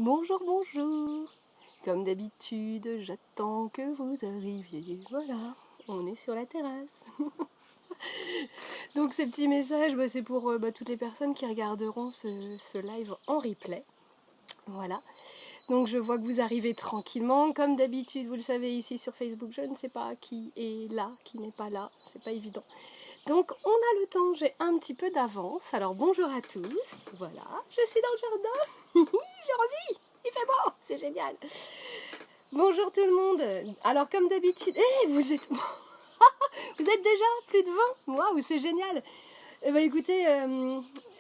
Bonjour, bonjour. Comme d'habitude, j'attends que vous arriviez. Voilà, on est sur la terrasse. Donc ces petits messages, c'est pour toutes les personnes qui regarderont ce live en replay. Voilà. Donc je vois que vous arrivez tranquillement. Comme d'habitude, vous le savez ici sur Facebook, je ne sais pas qui est là, qui n'est pas là. C'est pas évident. Donc on a le temps, j'ai un petit peu d'avance. Alors bonjour à tous. Voilà, je suis dans le jardin. J'ai envie. Il fait beau, c'est génial. Bonjour tout le monde. Alors comme d'habitude, vous êtes vous êtes déjà plus de 20. Waouh, c'est génial. Écoutez,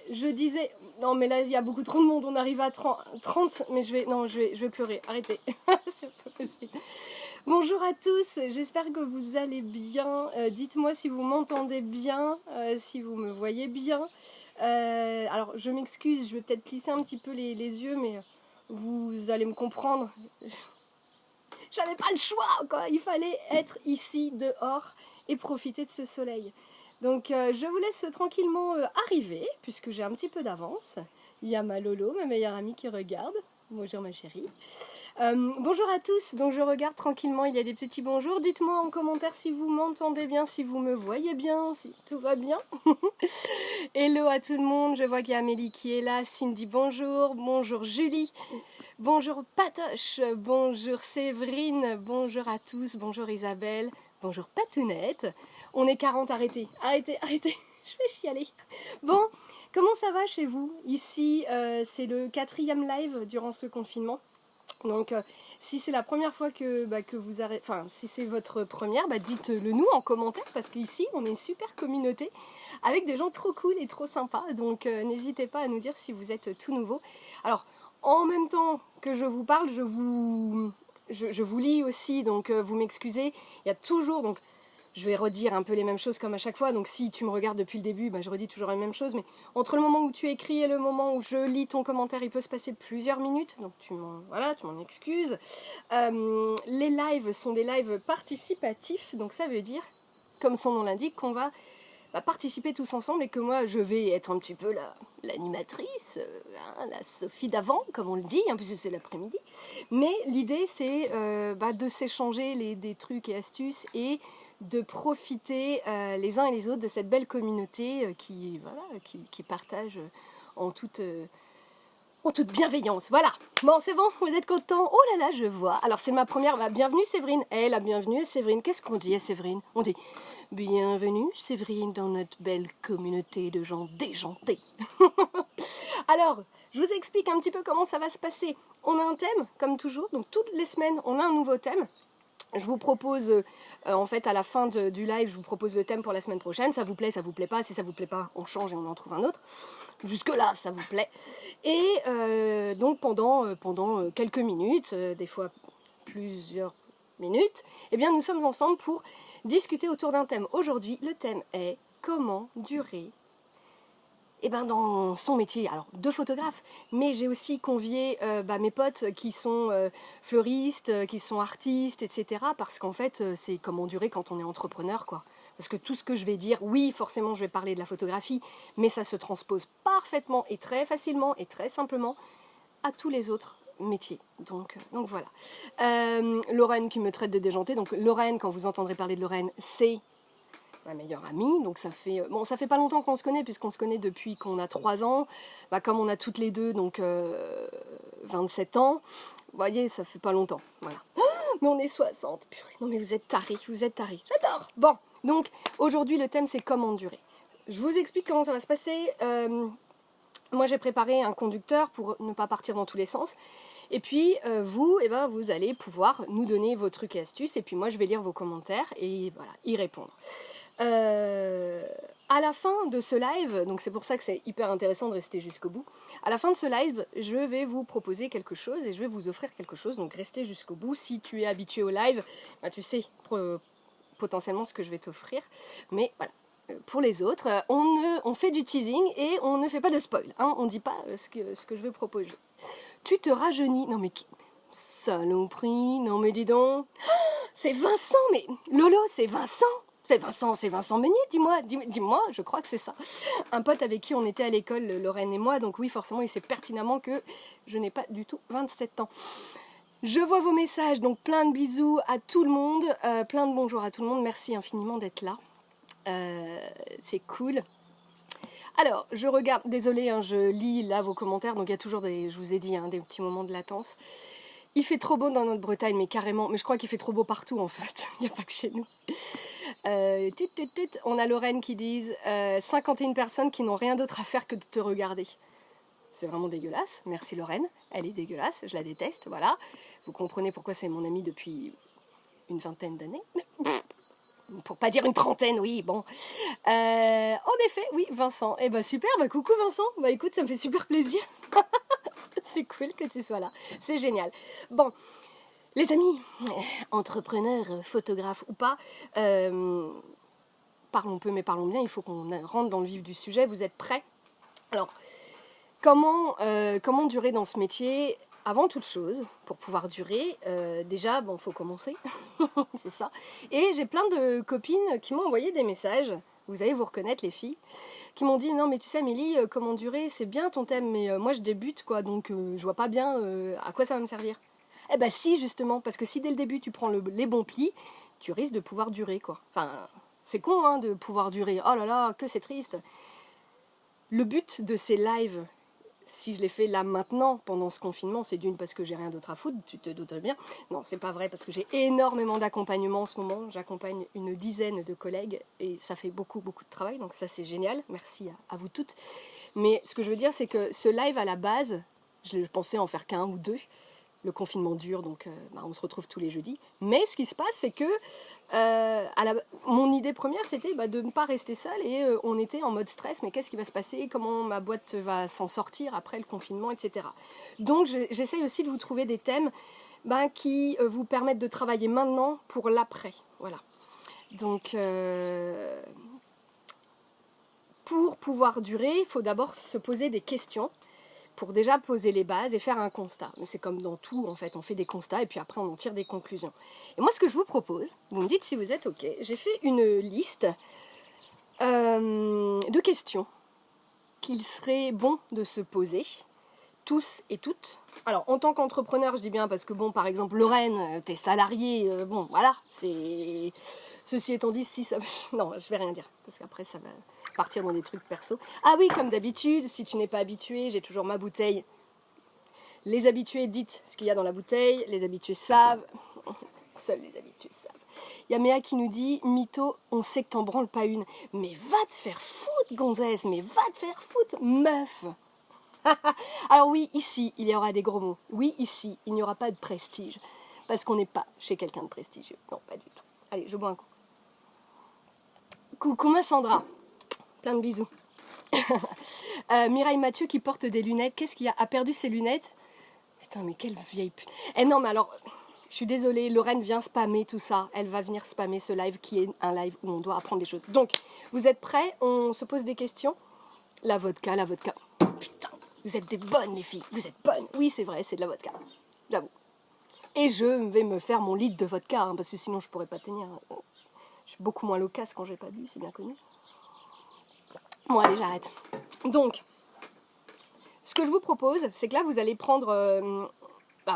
je disais non mais là il y a beaucoup trop de monde, on arrive à 30 mais je vais pleurer. Arrêtez. C'est pas possible. Bonjour à tous, j'espère que vous allez bien. Dites-moi si vous m'entendez bien, si vous me voyez bien. Alors je m'excuse, je vais peut-être plisser un petit peu les yeux, mais vous allez me comprendre. J'avais pas le choix, quoi. Il fallait être ici, dehors, et profiter de ce soleil. Donc je vous laisse tranquillement arriver, puisque j'ai un petit peu d'avance. Il y a ma Lolo, ma meilleure amie, qui regarde. Bonjour ma chérie. Bonjour à tous, donc je regarde tranquillement, il y a des petits bonjours. Dites-moi en commentaire si vous m'entendez bien, si vous me voyez bien, si tout va bien. Hello à tout le monde, je vois qu'il y a Amélie qui est là. Cindy, bonjour. Bonjour Julie. Bonjour Patoche, bonjour Séverine, bonjour à tous, bonjour Isabelle, bonjour Patounette. On est 40, arrêtez, je vais chialer. Bon, comment ça va chez vous? Ici, c'est le 4e live durant ce confinement. Donc, si c'est la première fois que vous arrêtez, enfin, si c'est votre première, dites-le nous en commentaire, parce qu'ici, on est une super communauté avec des gens trop cool et trop sympas. Donc, n'hésitez pas à nous dire si vous êtes tout nouveau. Alors, en même temps que je vous parle, je vous lis aussi, donc vous m'excusez. Il y a toujours, donc je vais redire un peu les mêmes choses comme à chaque fois. Donc si tu me regardes depuis le début, je redis toujours les mêmes choses. Mais entre le moment où tu écris et le moment où je lis ton commentaire, il peut se passer plusieurs minutes. Donc tu m'en excuses. Les lives sont des lives participatifs. Donc ça veut dire, comme son nom l'indique, qu'on va participer tous ensemble et que moi je vais être un petit peu l'animatrice, la Sophie d'avant comme on le dit, puisque c'est l'après-midi. Mais l'idée c'est de s'échanger des trucs et astuces et de profiter les uns et les autres de cette belle communauté qui partage en toute bienveillance. Voilà, bon c'est bon, vous êtes contents? Oh là là, je vois. Alors c'est ma première, bienvenue Séverine. La bienvenue Séverine, qu'est-ce qu'on dit à Séverine? On dit bienvenue Séverine dans notre belle communauté de gens déjantés. Alors, je vous explique un petit peu comment ça va se passer. On a un thème, comme toujours, donc toutes les semaines on a un nouveau thème. Je vous propose, en fait, à la fin du live, je vous propose le thème pour la semaine prochaine. Ça vous plaît pas. Si ça vous plaît pas, on change et on en trouve un autre. Jusque-là, ça vous plaît. Et donc, pendant quelques minutes, des fois plusieurs minutes, nous sommes ensemble pour discuter autour d'un thème. Aujourd'hui, le thème est comment durer dans son métier, alors de photographe, mais j'ai aussi convié mes potes qui sont fleuristes, qui sont artistes, etc. Parce qu'en fait, c'est comment durer quand on est entrepreneur, quoi. Parce que tout ce que je vais dire, oui, forcément, je vais parler de la photographie, mais ça se transpose parfaitement et très facilement et très simplement à tous les autres métiers. Donc voilà. Lorraine qui me traite de déjantée. Donc Lorraine, quand vous entendrez parler de Lorraine, c'est ma meilleure amie, donc ça fait pas longtemps qu'on se connaît, puisqu'on se connaît depuis qu'on a 3 ans, comme on a toutes les deux, donc 27 ans, vous voyez, ça fait pas longtemps, voilà. Mais on est 60, purée, non mais vous êtes tarés, j'adore. Bon, donc aujourd'hui le thème c'est comment durer. Je vous explique comment ça va se passer. Moi j'ai préparé un conducteur pour ne pas partir dans tous les sens. Et puis vous allez pouvoir nous donner vos trucs et astuces, et puis moi je vais lire vos commentaires et voilà, y répondre. À la fin de ce live, donc c'est pour ça que c'est hyper intéressant de rester jusqu'au bout, à la fin de ce live, je vais vous proposer quelque chose et je vais vous offrir quelque chose, donc restez jusqu'au bout. Si tu es habitué au live, tu sais potentiellement ce que je vais t'offrir, mais voilà. Pour les autres, on fait du teasing et on ne fait pas de spoil, on ne dit pas ce que je vais proposer. Tu te rajeunis, non mais saloperie, non mais dis donc, c'est Vincent, mais Lolo, c'est Vincent. C'est Vincent Meunier, dis-moi, je crois que c'est ça. Un pote avec qui on était à l'école, Lorraine et moi, donc oui, forcément, il sait pertinemment que je n'ai pas du tout 27 ans. Je vois vos messages, donc plein de bisous à tout le monde, plein de bonjours à tout le monde, merci infiniment d'être là. C'est cool. Alors, je regarde, désolée, hein, je lis là vos commentaires, donc il y a toujours des, je vous ai dit, hein, des petits moments de latence. Il fait trop beau dans notre Bretagne, mais carrément, mais je crois qu'il fait trop beau partout en fait, il n'y a pas que chez nous. On a Lorraine qui dit 51 personnes qui n'ont rien d'autre à faire que de te regarder. C'est vraiment dégueulasse, merci Lorraine, elle est dégueulasse, je la déteste, voilà. Vous comprenez pourquoi c'est mon amie depuis une vingtaine d'années. Pour pas dire une trentaine, oui, bon. En effet, oui, Vincent. Eh ben super, bah coucou Vincent, bah écoute, ça me fait super plaisir. C'est cool que tu sois là, c'est génial. Bon, les amis, entrepreneurs, photographes ou pas, parlons peu mais parlons bien, il faut qu'on rentre dans le vif du sujet, vous êtes prêts? Alors, comment durer dans ce métier? Avant toute chose, pour pouvoir durer, déjà, bon, faut commencer, c'est ça. Et j'ai plein de copines qui m'ont envoyé des messages, vous allez vous reconnaître les filles, qui m'ont dit non mais tu sais Amélie, comment durer, c'est bien ton thème, mais moi je débute quoi, donc je vois pas bien à quoi ça va me servir. Eh ben si justement, parce que si dès le début tu prends les bons plis, tu risques de pouvoir durer quoi. Enfin, c'est con hein, de pouvoir durer, oh là là, que c'est triste. Le but de ces lives, si je les fais là maintenant, pendant ce confinement, c'est d'une parce que j'ai rien d'autre à foutre, tu te doutes bien. Non, c'est pas vrai parce que j'ai énormément d'accompagnement en ce moment. J'accompagne une dizaine de collègues et ça fait beaucoup de travail, donc ça c'est génial. Merci à vous toutes. Mais ce que je veux dire, c'est que ce live à la base, je pensais en faire qu'un ou deux. Le confinement dure, donc on se retrouve tous les jeudis. Mais ce qui se passe, c'est que mon idée première, c'était de ne pas rester seule et on était en mode stress, mais qu'est-ce qui va se passer? Comment ma boîte va s'en sortir après le confinement, etc. Donc j'essaye aussi de vous trouver des thèmes qui vous permettent de travailler maintenant pour l'après. Voilà. Donc pour pouvoir durer, il faut d'abord se poser des questions, pour déjà poser les bases et faire un constat. Mais c'est comme dans tout, en fait, on fait des constats et puis après on en tire des conclusions. Et moi, ce que je vous propose, vous me dites si vous êtes OK, j'ai fait une liste de questions qu'il serait bon de se poser, tous et toutes. Alors, en tant qu'entrepreneur, je dis bien parce que, bon, par exemple, Lorraine, t'es salariée, bon, voilà, c'est... Ceci étant dit, si ça... Non, je vais rien dire, parce qu'après, ça va partir dans des trucs perso. Ah oui, comme d'habitude, si tu n'es pas habitué, j'ai toujours ma bouteille. Les habitués dites ce qu'il y a dans la bouteille, les habitués savent. Seuls les habitués savent. Il y a Méa qui nous dit, mytho, on sait que t'en branles pas une. Mais va te faire foutre, gonzesse, mais va te faire foutre, meuf. Alors oui, ici, il y aura des gros mots. Oui, ici, il n'y aura pas de prestige. Parce qu'on n'est pas chez quelqu'un de prestigieux. Non, pas du tout. Allez, je bois un coup. Coucou ma Sandra. Plein de bisous. Mireille Mathieu qui porte des lunettes. Qu'est-ce qu'il y a perdu ses lunettes? Putain, mais quelle vieille pute. Eh non, mais alors, je suis désolée, Lorraine vient spammer tout ça. Elle va venir spammer ce live qui est un live où on doit apprendre des choses. Donc, vous êtes prêts? On se pose des questions? La vodka. Putain, vous êtes des bonnes les filles. Vous êtes bonnes. Oui, c'est vrai, c'est de la vodka. J'avoue. Et je vais me faire mon litre de vodka, hein, parce que sinon je pourrais pas tenir. Je suis beaucoup moins loquace quand j'ai pas bu, c'est bien connu. Bon, allez, j'arrête. Donc, ce que je vous propose, c'est que là, vous allez prendre...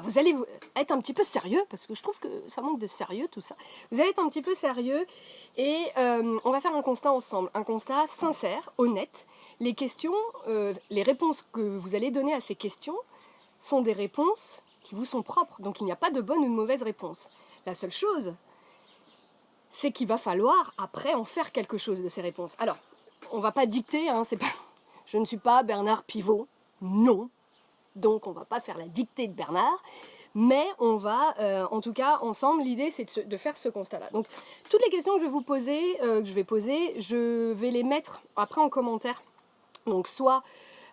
vous allez être un petit peu sérieux, parce que je trouve que ça manque de sérieux, tout ça. Vous allez être un petit peu sérieux, et on va faire un constat ensemble. Un constat sincère, honnête. Les questions, les réponses que vous allez donner à ces questions sont des réponses qui vous sont propres. Donc, il n'y a pas de bonne ou de mauvaise réponse. La seule chose, c'est qu'il va falloir, après, en faire quelque chose de ces réponses. Alors, on va pas dicter, hein, c'est pas... Je ne suis pas Bernard Pivot, non. Donc on va pas faire la dictée de Bernard, mais on va, en tout cas, ensemble, l'idée c'est de faire ce constat-là. Donc toutes les questions que je vais vous poser, je vais les mettre après en commentaire. Donc soit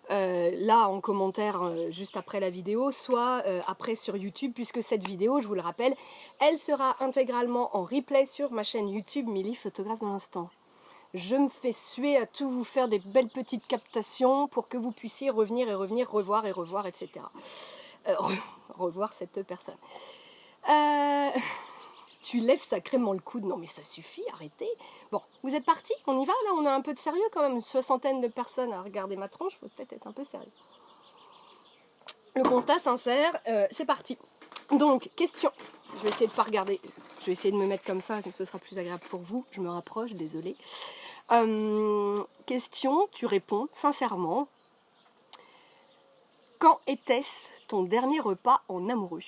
là en commentaire juste après la vidéo, soit après sur YouTube, puisque cette vidéo, je vous le rappelle, elle sera intégralement en replay sur ma chaîne YouTube Milly Photographe dans l'instant. Je me fais suer à tout vous faire des belles petites captations pour que vous puissiez revenir, revoir, etc. Revoir cette personne. Tu lèves sacrément le coude. Non mais ça suffit, arrêtez. Bon, vous êtes partis? On y va là? On a un peu de sérieux quand même. Une soixantaine de personnes à regarder ma tronche. Faut peut-être être un peu sérieux. Le constat sincère, c'est parti. Donc, question. Je vais essayer de pas regarder. Je vais essayer de me mettre comme ça, donc ce sera plus agréable pour vous. Je me rapproche, désolée. Question, tu réponds sincèrement. Quand était-ce ton dernier repas en amoureux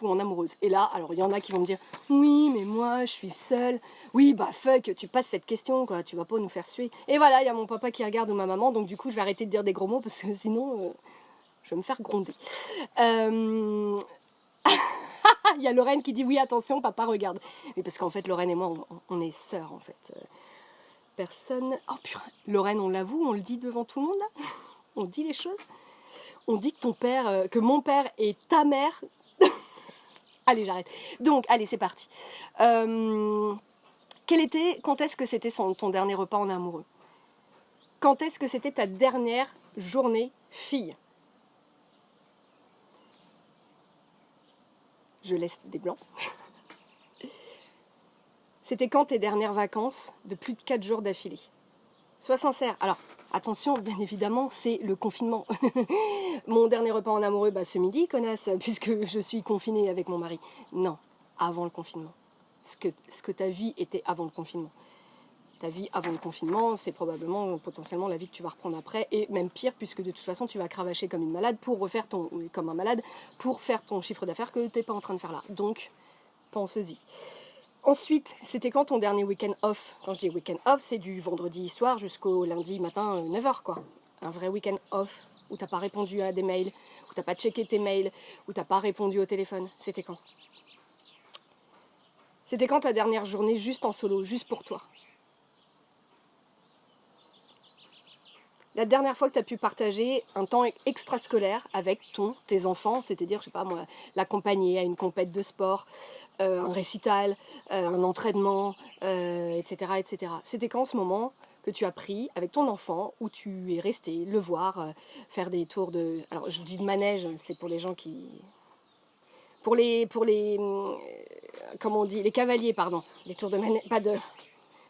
ou en amoureuse? Et là, alors il y en a qui vont me dire oui, mais moi je suis seule. Oui, bah fuck, tu passes cette question, quoi. Tu vas pas nous faire suer. Et voilà, il y a mon papa qui regarde ou ma maman, donc du coup je vais arrêter de dire des gros mots parce que sinon je vais me faire gronder. Il y a Lorraine qui dit oui, attention, papa regarde. Mais parce qu'en fait, Lorraine et moi, on est sœurs en fait. Personne. Oh putain, Lorraine, on l'avoue, on le dit devant tout le monde là. On dit les choses. On dit que ton père, que mon père et ta mère. Allez, j'arrête. Donc, allez, c'est parti. Quand est-ce que c'était ton dernier repas en amoureux? Quand est-ce que c'était ta dernière journée fille? Je laisse des blancs. C'était quand tes dernières vacances de plus de 4 jours d'affilée? Sois sincère. Alors, attention, bien évidemment, c'est le confinement. Mon dernier repas en amoureux, ce midi, connasse, puisque je suis confinée avec mon mari. Non, avant le confinement. Ce que ta vie était avant le confinement. Ta vie avant le confinement, c'est probablement, potentiellement, la vie que tu vas reprendre après, et même pire, puisque de toute façon, tu vas cravacher comme une malade pour refaire comme un malade, pour faire ton chiffre d'affaires que tu n'es pas en train de faire là. Donc, pense-y. Ensuite, c'était quand ton dernier week-end off? Quand je dis week-end off, c'est du vendredi soir jusqu'au lundi matin 9h quoi. Un vrai week-end off où t'as pas répondu à des mails, où t'as pas checké tes mails, où t'as pas répondu au téléphone. C'était quand? C'était quand ta dernière journée juste en solo, juste pour toi? La dernière fois que tu as pu partager un temps extrascolaire avec tes enfants, c'est-à-dire, je sais pas moi, l'accompagner à une compète de sport, un récital, un entraînement, etc., etc. C'était quand ce moment que tu as pris avec ton enfant où tu es resté le voir faire des tours de... Alors je dis de manège, c'est pour les gens qui... Pour les comment on dit, les cavaliers, pardon. Les tours de manège,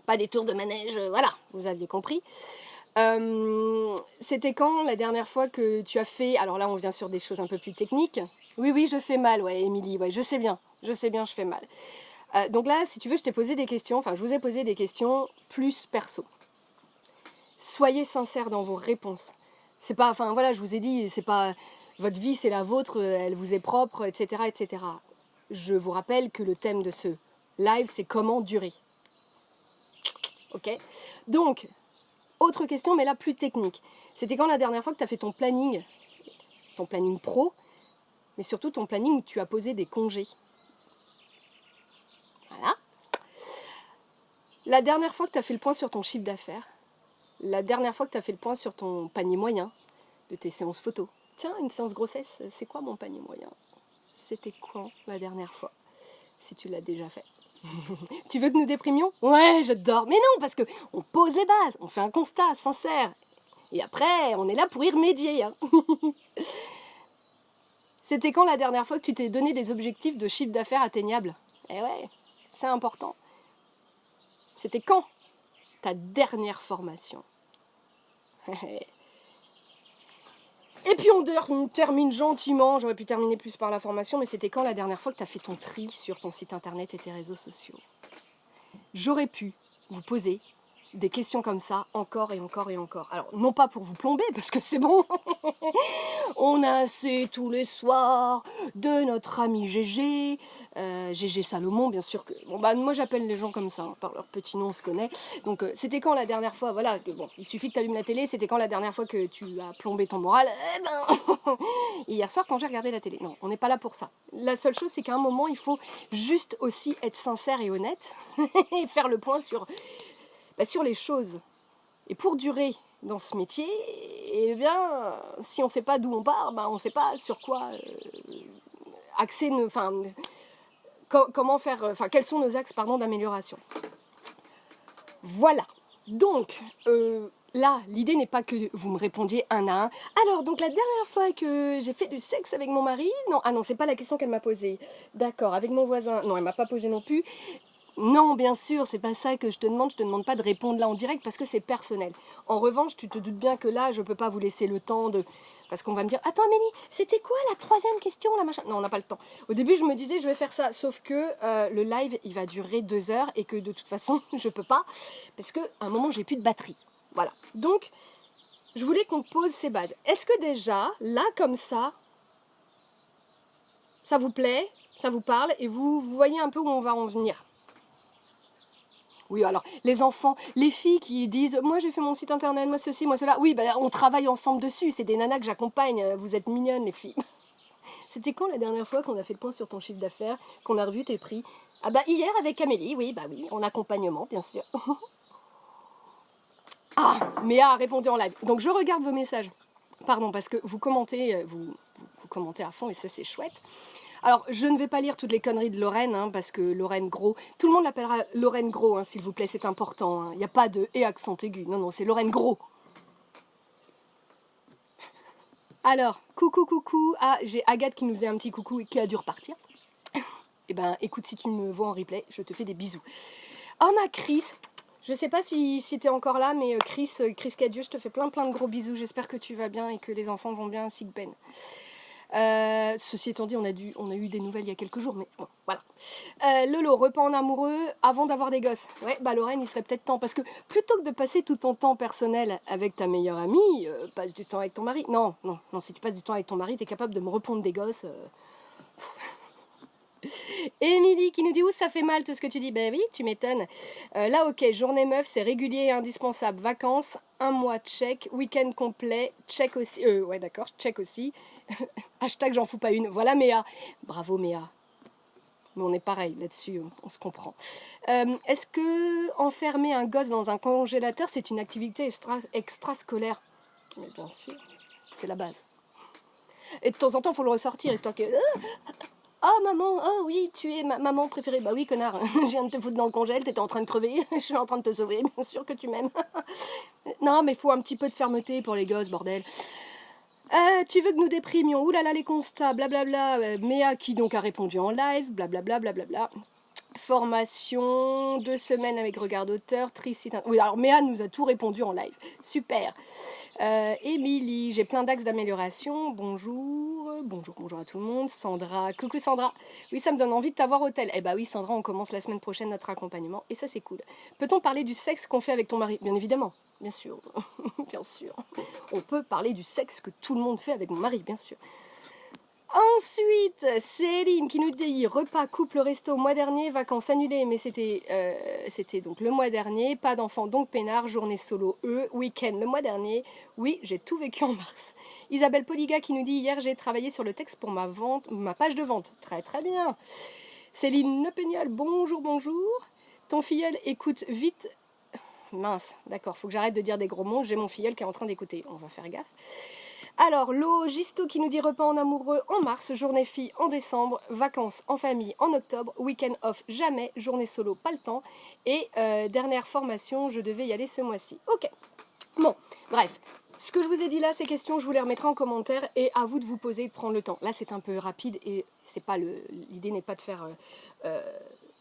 pas des tours de manège, voilà, vous aviez compris. C'était quand la dernière fois que tu as fait... Alors là, on vient sur des choses un peu plus techniques. Oui, je fais mal, ouais, Émilie, ouais, je sais bien, je fais mal. Donc là, si tu veux, je t'ai posé des questions, enfin, je vous ai posé des questions plus perso. Soyez sincères dans vos réponses. C'est pas, enfin, voilà, je vous ai dit, c'est pas... Votre vie, c'est la vôtre, elle vous est propre, etc., etc. Je vous rappelle que le thème de ce live, c'est comment durer. Ok? Donc... Autre question, mais là plus technique. C'était quand la dernière fois que tu as fait ton planning pro, mais surtout ton planning où tu as posé des congés? Voilà. La dernière fois que tu as fait le point sur ton chiffre d'affaires, la dernière fois que tu as fait le point sur ton panier moyen de tes séances photo. Tiens, une séance grossesse, c'est quoi mon panier moyen? C'était quand la dernière fois? Si tu l'as déjà fait. Tu veux que nous déprimions? Ouais, j'adore. Mais non, parce que on pose les bases, on fait un constat sincère. Et après, on est là pour y remédier. Hein. C'était quand la dernière fois que tu t'es donné des objectifs de chiffre d'affaires atteignables? Eh ouais, c'est important. C'était quand ta dernière formation? Et puis on termine gentiment, j'aurais pu terminer plus par la formation, mais c'était quand la dernière fois que tu as fait ton tri sur ton site internet et tes réseaux sociaux? J'aurais pu vous poser des questions comme ça encore et encore et encore. Alors, non pas pour vous plomber, parce que c'est bon, on a assez tous les soirs de notre ami Gégé, Gégé Salomon, bien sûr que... Bon, moi j'appelle les gens comme ça, hein, par leur petit nom on se connaît. Donc, c'était quand la dernière fois, voilà, bon, il suffit que tu allumes la télé, c'était quand la dernière fois que tu as plombé ton moral? Eh ben, hier soir quand j'ai regardé la télé. Non, on n'est pas là pour ça. La seule chose, c'est qu'à un moment, il faut juste aussi être sincère et honnête et faire le point sur les choses. Et pour durer dans ce métier, eh bien, si on ne sait pas d'où on part, on ne sait pas sur quoi axer, comment faire, quels sont nos axes d'amélioration. Voilà. Donc, là, l'idée n'est pas que vous me répondiez un à un. Alors, donc la dernière fois que j'ai fait du sexe avec mon mari, non, ah non, c'est pas la question qu'elle m'a posée. D'accord, avec mon voisin, non, elle m'a pas posé non plus. Non, bien sûr, c'est pas ça que je te demande pas de répondre là en direct parce que c'est personnel. En revanche, tu te doutes bien que là, je peux pas vous laisser le temps de... Parce qu'on va me dire, attends Amélie, c'était quoi la troisième question là, machin? Non, on n'a pas le temps. Au début, je me disais, je vais faire ça, sauf que le live, il va durer 2 heures et que de toute façon, je peux pas, parce qu'à un moment, j'ai plus de batterie. Voilà. Donc, je voulais qu'on pose ces bases. Est-ce que déjà, là, comme ça vous plaît, ça vous parle, et vous voyez un peu où on va en venir? Oui, alors, les enfants, les filles qui disent « Moi, j'ai fait mon site internet, moi ceci, moi cela. » Oui, on travaille ensemble dessus, c'est des nanas que j'accompagne, vous êtes mignonnes, les filles. C'était quand la dernière fois qu'on a fait le point sur ton chiffre d'affaires, qu'on a revu tes prix? Ah bah hier avec Amélie, oui, en accompagnement, bien sûr. Ah, Méa a répondu en live. Donc je regarde vos messages. Pardon, parce que vous commentez, vous commentez à fond et ça c'est chouette. Alors, je ne vais pas lire toutes les conneries de Lorraine, hein, parce que Lorraine Gros, tout le monde l'appellera Lorraine Gros, hein, s'il vous plaît, c'est important. Il n'y a pas de « et » accent aigu, non, c'est Lorraine Gros. Alors, coucou, ah, j'ai Agathe qui nous faisait un petit coucou et qui a dû repartir. Eh ben, écoute, si tu me vois en replay, je te fais des bisous. Oh, ma Chris, je sais pas si tu es encore là, mais Chris Cadieux, je te fais plein de gros bisous, j'espère que tu vas bien et que les enfants vont bien ainsi que Ben. Ceci étant dit, on a eu des nouvelles il y a quelques jours, mais bon, voilà. Lolo, repas en amoureux avant d'avoir des gosses. Ouais, Lorraine, il serait peut-être temps, parce que plutôt que de passer tout ton temps personnel avec ta meilleure amie, passe du temps avec ton mari. Non, si tu passes du temps avec ton mari, t'es capable de me répondre des gosses. Émilie qui nous dit où ça fait mal tout ce que tu dis. Ben oui, tu m'étonnes. Là, ok, journée meuf, c'est régulier et indispensable. Vacances, un mois check, week-end complet, check aussi. Ouais, d'accord, check aussi. Hashtag j'en fous pas une. Voilà Méa. Bravo Méa. Mais on est pareil là-dessus, on se comprend. Est-ce que enfermer un gosse dans un congélateur, c'est une activité extrascolaire? Mais bien sûr, c'est la base. Et de temps en temps, il faut le ressortir, histoire que... Ah maman, oh oui, tu es ma maman préférée. Bah oui, connard, je viens de te foutre dans le congèle, t'étais en train de crever, je suis en train de te sauver, bien sûr que tu m'aimes. Non, mais il faut un petit peu de fermeté pour les gosses, bordel. Tu veux que nous déprimions? Ouh là là, les constats, blablabla. Méa qui donc a répondu en live, blablabla, blablabla. Formation, 2 semaines avec regard d'auteur, triste. Oui, alors Méa nous a tout répondu en live. Super. Émilie, j'ai plein d'axes d'amélioration. Bonjour à tout le monde. Sandra, coucou Sandra. Oui, ça me donne envie de t'avoir au tel. Eh bah oui, Sandra, on commence la semaine prochaine notre accompagnement et ça c'est cool. Peut-on parler du sexe qu'on fait avec ton mari? Bien évidemment, bien sûr, bien sûr. On peut parler du sexe que tout le monde fait avec mon mari, bien sûr. Ensuite, Céline qui nous dit repas, couple, resto, mois dernier, vacances annulées, mais c'était donc le mois dernier, pas d'enfant donc peinard, journée solo, week-end le mois dernier, oui, j'ai tout vécu en mars. Isabelle Poliga qui nous dit hier j'ai travaillé sur le texte pour ma page de vente, très très bien. Céline Nepenial, bonjour. Ton filleul écoute vite. Mince, d'accord, faut que j'arrête de dire des gros mots, j'ai mon filleul qui est en train d'écouter, on va faire gaffe. Alors, Logisto qui nous dit repas en amoureux en mars, journée fille en décembre, vacances en famille en octobre, week-end off jamais, journée solo pas le temps, et dernière formation, je devais y aller ce mois-ci. Ok, bon, bref, ce que je vous ai dit là, ces questions, je vous les remettrai en commentaire, et à vous de vous poser et de prendre le temps. Là, c'est un peu rapide, et l'idée n'est pas de faire...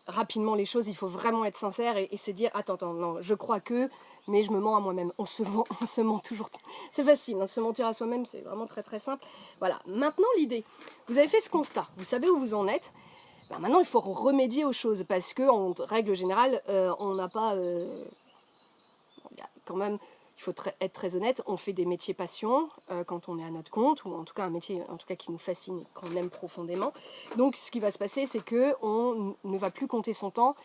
rapidement les choses, il faut vraiment être sincère et se dire attends, non, je crois que, mais je me mens à moi-même. On se ment toujours. C'est facile, hein, se mentir à soi-même, c'est vraiment très très simple. Voilà, maintenant l'idée. Vous avez fait ce constat, vous savez où vous en êtes. Ben, maintenant il faut remédier aux choses parce que en règle générale, on n'a pas... il y a quand même... Il faut être très honnête, on fait des métiers passion quand on est à notre compte, ou en tout cas un métier qui nous fascine, qu'on aime profondément. Donc ce qui va se passer, c'est qu'on ne va plus compter son temps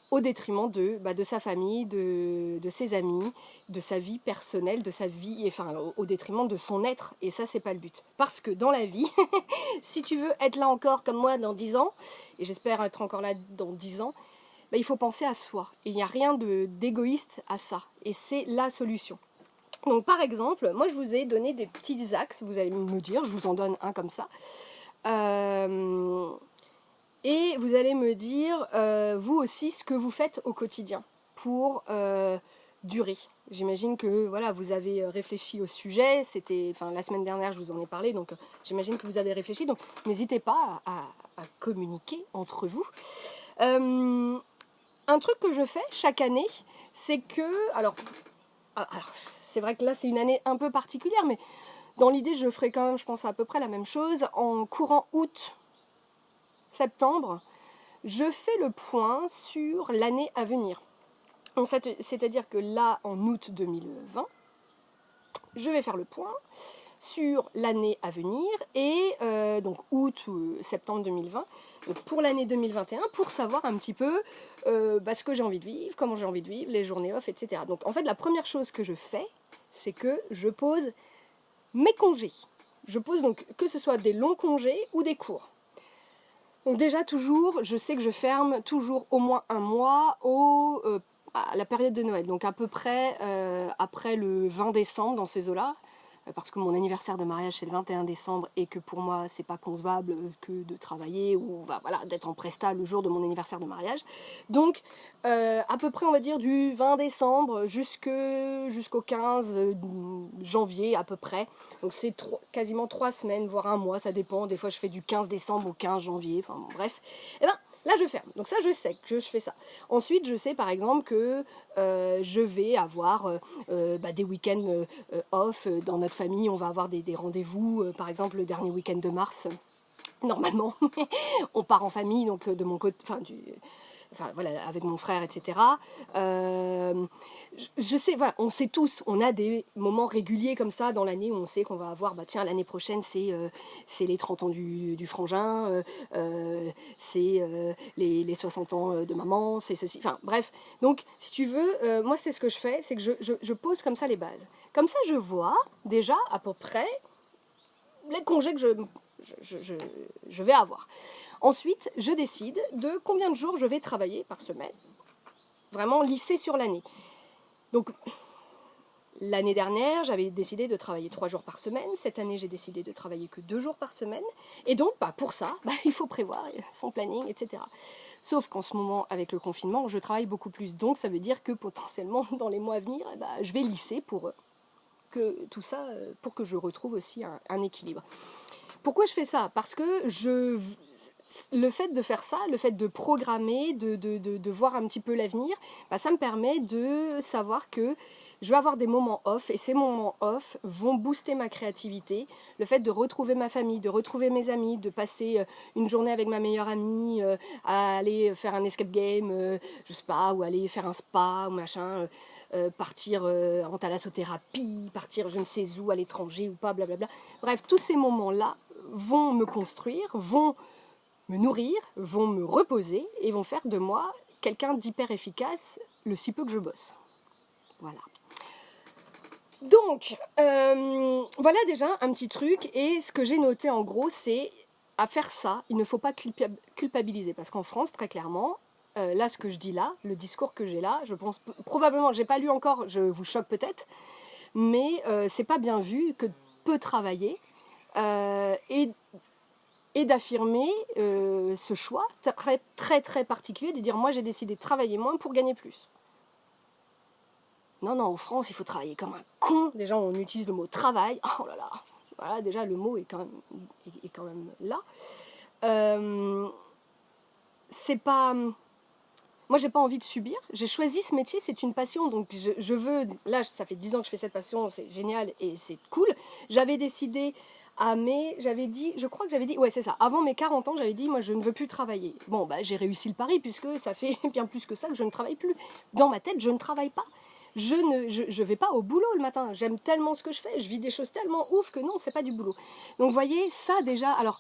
au détriment de sa famille, de ses amis, de sa vie personnelle, de sa vie, enfin au détriment de son être. Et ça, c'est pas le but. Parce que dans la vie, si tu veux être là encore comme moi dans 10 ans, et j'espère être encore là dans 10 ans, il faut penser à soi. Et il n'y a rien d'égoïste à ça. Et c'est la solution. Donc par exemple, moi je vous ai donné des petits axes, vous allez me dire, je vous en donne un comme ça. Et vous allez me dire, vous aussi, ce que vous faites au quotidien pour durer. J'imagine que voilà, vous avez réfléchi au sujet, la semaine dernière je vous en ai parlé, donc j'imagine que vous avez réfléchi, donc n'hésitez pas à communiquer entre vous. Un truc que je fais chaque année, c'est que, alors c'est vrai que là c'est une année un peu particulière, mais dans l'idée je ferai quand même, je pense, à peu près la même chose. En courant août, septembre, je fais le point sur l'année à venir. C'est-à-dire que là, en août 2020, je vais faire le point sur l'année à venir et donc août ou septembre 2020 pour l'année 2021 pour savoir un petit peu ce que j'ai envie de vivre, comment j'ai envie de vivre, les journées off, etc. Donc en fait la première chose que je fais, c'est que je pose mes congés. Je pose donc que ce soit des longs congés ou des courts. Donc déjà toujours, je sais que je ferme toujours au moins un mois à la période de Noël, donc à peu près après le 20 décembre dans ces eaux-là, parce que mon anniversaire de mariage c'est le 21 décembre et que pour moi c'est pas concevable que de travailler ou voilà, d'être en presta le jour de mon anniversaire de mariage. Donc à peu près on va dire du 20 décembre jusqu'au 15 janvier à peu près. Donc c'est quasiment 3 semaines, voire un mois, ça dépend. Des fois je fais du 15 décembre au 15 janvier, enfin bon, bref. Et ben là je ferme, donc ça je sais que je fais ça. Ensuite je sais par exemple que je vais avoir des week-ends off dans notre famille, on va avoir des rendez-vous, par exemple le dernier week-end de mars, normalement, on part en famille, donc de mon côté, voilà, avec mon frère, etc. Je sais, voilà, on sait tous, on a des moments réguliers comme ça dans l'année où on sait qu'on va avoir, tiens, l'année prochaine c'est les 30 ans du frangin, c'est les 60 ans de maman, c'est ceci, enfin bref. Donc si tu veux, moi c'est ce que je fais, c'est que je pose comme ça les bases. Comme ça je vois déjà à peu près les congés que je vais avoir. Ensuite, je décide de combien de jours je vais travailler par semaine, vraiment lissé sur l'année. Donc, l'année dernière, j'avais décidé de travailler 3 jours par semaine. Cette année, j'ai décidé de travailler que 2 jours par semaine. Et donc, pour ça, il faut prévoir son planning, etc. Sauf qu'en ce moment, avec le confinement, je travaille beaucoup plus. Donc, ça veut dire que potentiellement, dans les mois à venir, je vais lisser pour que tout ça, pour que je retrouve aussi un équilibre. Pourquoi je fais ça ? Parce que le fait de faire ça, le fait de programmer, de voir un petit peu l'avenir, ça me permet de savoir que je vais avoir des moments off et ces moments off vont booster ma créativité. Le fait de retrouver ma famille, de retrouver mes amis, de passer une journée avec ma meilleure amie, à aller faire un escape game, je sais pas, ou aller faire un spa ou machin, partir en thalassothérapie, partir je ne sais où à l'étranger ou pas, blablabla. Bref, tous ces moments-là vont me construire, vont me nourrir, vont me reposer et vont faire de moi quelqu'un d'hyper efficace le si peu que je bosse. Voilà. Donc, voilà déjà un petit truc. Et ce que j'ai noté en gros, c'est à faire ça, il ne faut pas culpabiliser. Parce qu'en France, très clairement, là, ce que je dis là, le discours que j'ai là, je pense probablement, j'ai pas lu encore, je vous choque peut-être, mais c'est pas bien vu que peu travailler et d'affirmer ce choix très, très, très particulier de dire moi j'ai décidé de travailler moins pour gagner plus. Non, en France, il faut travailler comme un con. Déjà, on utilise le mot travail. Oh là là. Voilà, déjà, le mot est quand même là. C'est pas... Moi, j'ai pas envie de subir. J'ai choisi ce métier, c'est une passion. Donc, je veux... Là, ça fait 10 ans que je fais cette passion. C'est génial et c'est cool. J'avais décidé... je crois que j'avais dit, ouais c'est ça, avant mes 40 ans, j'avais dit, moi je ne veux plus travailler. Bon, j'ai réussi le pari puisque ça fait bien plus que ça que je ne travaille plus. Dans ma tête, je ne travaille pas. Je vais pas au boulot le matin. J'aime tellement ce que je fais, je vis des choses tellement ouf que non, c'est pas du boulot. Donc vous voyez, ça déjà, alors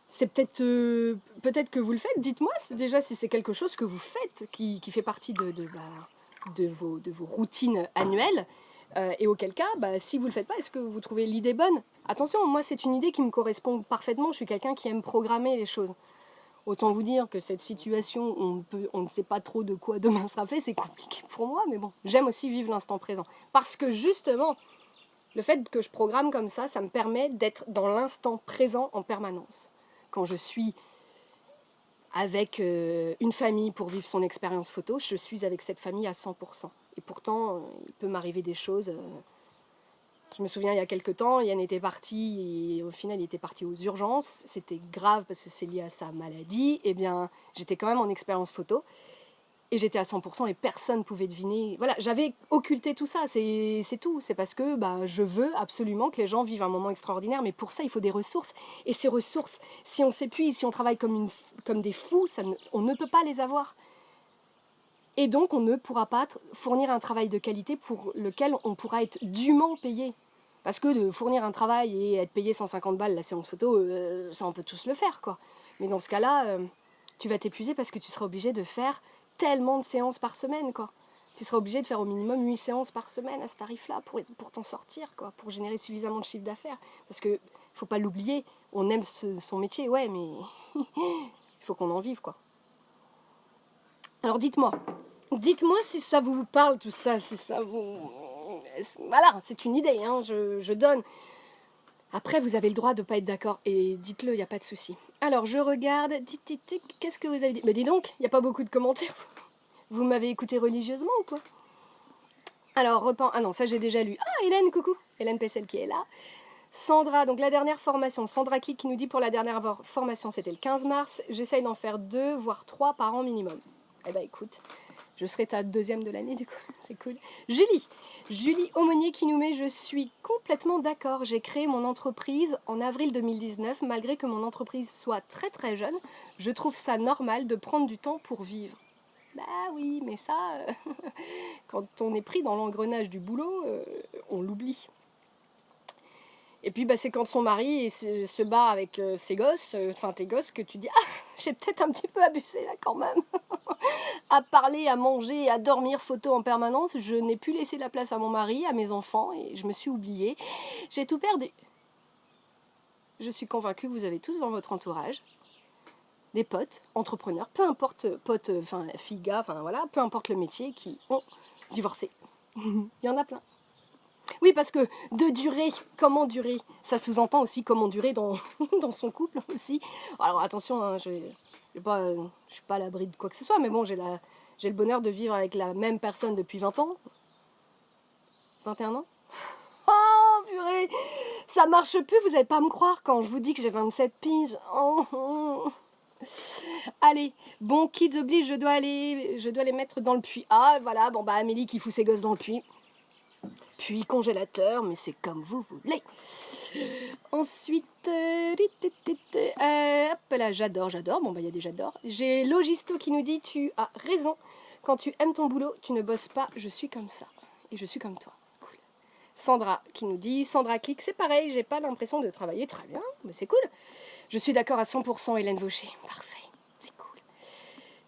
c'est peut-être que vous le faites, dites-moi déjà si c'est quelque chose que vous faites, qui fait partie de vos routines annuelles. Et auquel cas, si vous ne le faites pas, est-ce que vous trouvez l'idée bonne ? Attention, moi c'est une idée qui me correspond parfaitement, je suis quelqu'un qui aime programmer les choses. Autant vous dire que cette situation, on ne sait pas trop de quoi demain sera fait, c'est compliqué pour moi, mais bon, j'aime aussi vivre l'instant présent. Parce que justement, le fait que je programme comme ça me permet d'être dans l'instant présent en permanence. Quand je suis avec une famille pour vivre son expérience photo, je suis avec cette famille à 100%. Et pourtant, il peut m'arriver des choses. Je me souviens, il y a quelques temps, Yann était parti, et au final, il était parti aux urgences. C'était grave parce que c'est lié à sa maladie. Eh bien, j'étais quand même en expérience photo. Et j'étais à 100% et personne ne pouvait deviner. Voilà, j'avais occulté tout ça, c'est tout. C'est parce que je veux absolument que les gens vivent un moment extraordinaire, mais pour ça, il faut des ressources. Et ces ressources, si on s'épuise, si on travaille comme des fous, on ne peut pas les avoir. Et donc, on ne pourra pas fournir un travail de qualité pour lequel on pourra être dûment payé. Parce que de fournir un travail et être payé 150 balles la séance photo, ça, on peut tous le faire, quoi. Mais dans ce cas-là, tu vas t'épuiser parce que tu seras obligé de faire tellement de séances par semaine, quoi. Tu seras obligé de faire au minimum 8 séances par semaine à ce tarif-là pour t'en sortir, quoi, pour générer suffisamment de chiffre d'affaires. Parce que, faut pas l'oublier, on aime son métier, ouais, mais il faut qu'on en vive, quoi. Alors dites-moi si ça vous parle tout ça, si ça vous... Voilà, c'est une idée, hein, je donne. Après, vous avez le droit de ne pas être d'accord, et dites-le, il n'y a pas de souci. Alors, je regarde, qu'est-ce que vous avez dit? Mais dis donc, il n'y a pas beaucoup de commentaires. Vous m'avez écouté religieusement ou quoi? Alors, ah non, ça j'ai déjà lu. Ah, Hélène, coucou, Hélène Pessel qui est là. Sandra, donc la dernière formation, Sandra qui nous dit pour la dernière formation, c'était le 15 mars, j'essaye d'en faire 2, voire 3 par an minimum. Eh ben écoute, je serai ta deuxième de l'année du coup, c'est cool. Julie Aumonier qui nous met, je suis complètement d'accord, j'ai créé mon entreprise en avril 2019, malgré que mon entreprise soit très très jeune, je trouve ça normal de prendre du temps pour vivre. Bah oui, mais ça, quand on est pris dans l'engrenage du boulot, on l'oublie. Et puis c'est quand son mari se bat avec ses gosses, tes gosses, que tu dis « Ah, j'ai peut-être un petit peu abusé là quand même !» À parler, à manger, à dormir photo en permanence, je n'ai plus laissé la place à mon mari, à mes enfants, et je me suis oubliée. J'ai tout perdu. Je suis convaincue que vous avez tous dans votre entourage des potes, entrepreneurs, peu importe, potes, filles, gars, voilà, peu importe le métier, qui ont divorcé. Il y en a plein. Oui, parce que de durer, comment durer? Ça sous-entend aussi comment durer dans son couple aussi. Alors attention, hein, je suis pas à l'abri de quoi que ce soit, mais bon, j'ai le bonheur de vivre avec la même personne depuis 20 ans. 21 ans. Oh, purée, ça marche plus, vous n'allez pas me croire quand je vous dis que j'ai 27 piges. Oh. Allez, bon, kids oblige, je dois les mettre dans le puits. Ah, voilà, Amélie qui fout ses gosses dans le puits. Puis congélateur, mais c'est comme vous voulez. Ensuite, hop là, j'adore. Il y a des j'adore. J'ai Logisto qui nous dit, tu as raison. Quand tu aimes ton boulot, tu ne bosses pas. Je suis comme ça. Et je suis comme toi. Cool. Sandra qui nous dit, Sandra Click, c'est pareil, j'ai pas l'impression de travailler très bien, mais c'est cool. Je suis d'accord à 100%, Hélène Vaucher. Parfait, c'est cool.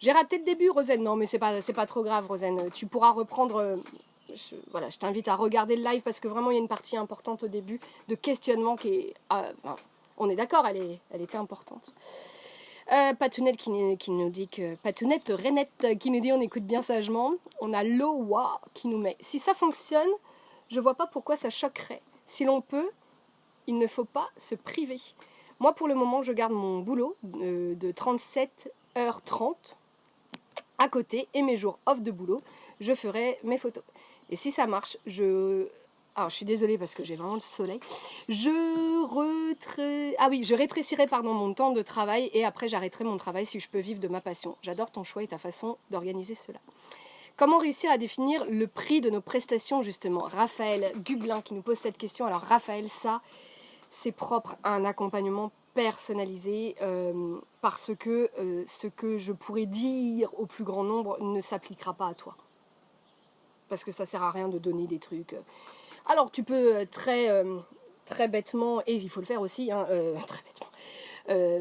J'ai raté le début, Rosen. Non, mais c'est pas trop grave, Rosen. Tu pourras reprendre... je t'invite à regarder le live parce que vraiment il y a une partie importante au début de questionnement qui est... on est d'accord, elle était importante. Patounette qui nous dit que... Patounette Renette qui nous dit on écoute bien sagement. On a Lowa qui nous met... Si ça fonctionne, je vois pas pourquoi ça choquerait. Si l'on peut, il ne faut pas se priver. Moi pour le moment je garde mon boulot de 37h30 à côté et mes jours off de boulot, je ferai mes photos. Et si ça marche, alors je suis désolée parce que j'ai vraiment le soleil. Je rétrécirai mon temps de travail et après j'arrêterai mon travail si je peux vivre de ma passion. J'adore ton choix et ta façon d'organiser cela. Comment réussir à définir le prix de nos prestations justement? Raphaël Gublin qui nous pose cette question. Alors Raphaël, ça, c'est propre à un accompagnement personnalisé parce que ce que je pourrais dire au plus grand nombre ne s'appliquera pas à toi. Parce que ça sert à rien de donner des trucs. Alors tu peux très bêtement, et il faut le faire aussi, très bêtement,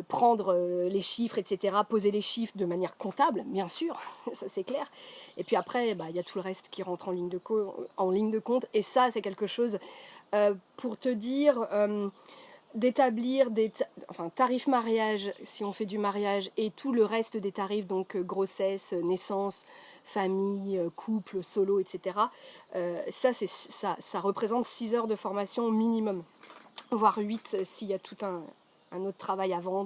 prendre les chiffres, etc., poser les chiffres de manière comptable, bien sûr, ça c'est clair. Et puis après, il y a tout le reste qui rentre en ligne de compte. Et ça, c'est quelque chose pour te dire... d'établir des tarifs mariage si on fait du mariage et tout le reste des tarifs, donc grossesse, naissance, famille, couple, solo, etc. Ça représente 6 heures de formation minimum, voire 8 s'il y a tout un un autre travail avant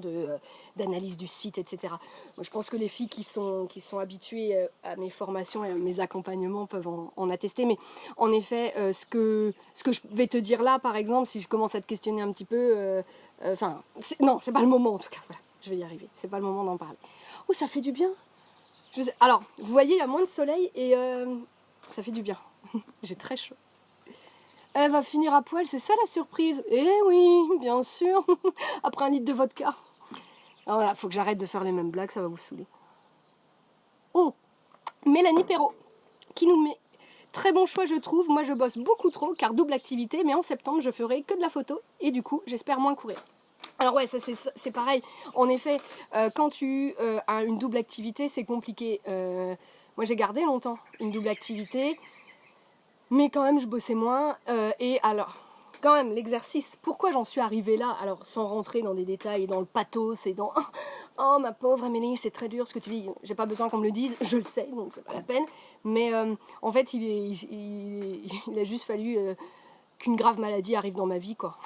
d'analyse du site, etc. Moi, je pense que les filles qui sont habituées à mes formations et à mes accompagnements peuvent en attester. Mais en effet, ce que je vais te dire là, par exemple, si je commence à te questionner un petit peu, non, c'est pas le moment en tout cas. Voilà, je vais y arriver. C'est pas le moment d'en parler. Oh, ça fait du bien. Alors, vous voyez, il y a moins de soleil et ça fait du bien. J'ai très chaud. Elle va finir à poil, c'est ça la surprise. Eh oui, bien sûr. Après un litre de vodka. Alors voilà, faut que j'arrête de faire les mêmes blagues, ça va vous saouler. Oh, Mélanie Perrault, qui nous met... Très bon choix, je trouve. Moi, je bosse beaucoup trop, car double activité. Mais en septembre, je ferai que de la photo. Et du coup, j'espère moins courir. Alors ouais, ça c'est pareil. En effet, quand tu as une double activité, c'est compliqué. Moi, j'ai gardé longtemps une double activité. Mais quand même, je bossais moins. Et alors, quand même, l'exercice, pourquoi j'en suis arrivée là? Alors, sans rentrer dans des détails, dans le pathos et dans oh ma pauvre Amélie, c'est très dur ce que tu vis. J'ai pas besoin qu'on me le dise, je le sais, donc c'est pas la peine. Mais en fait, il a juste fallu qu'une grave maladie arrive dans ma vie, quoi.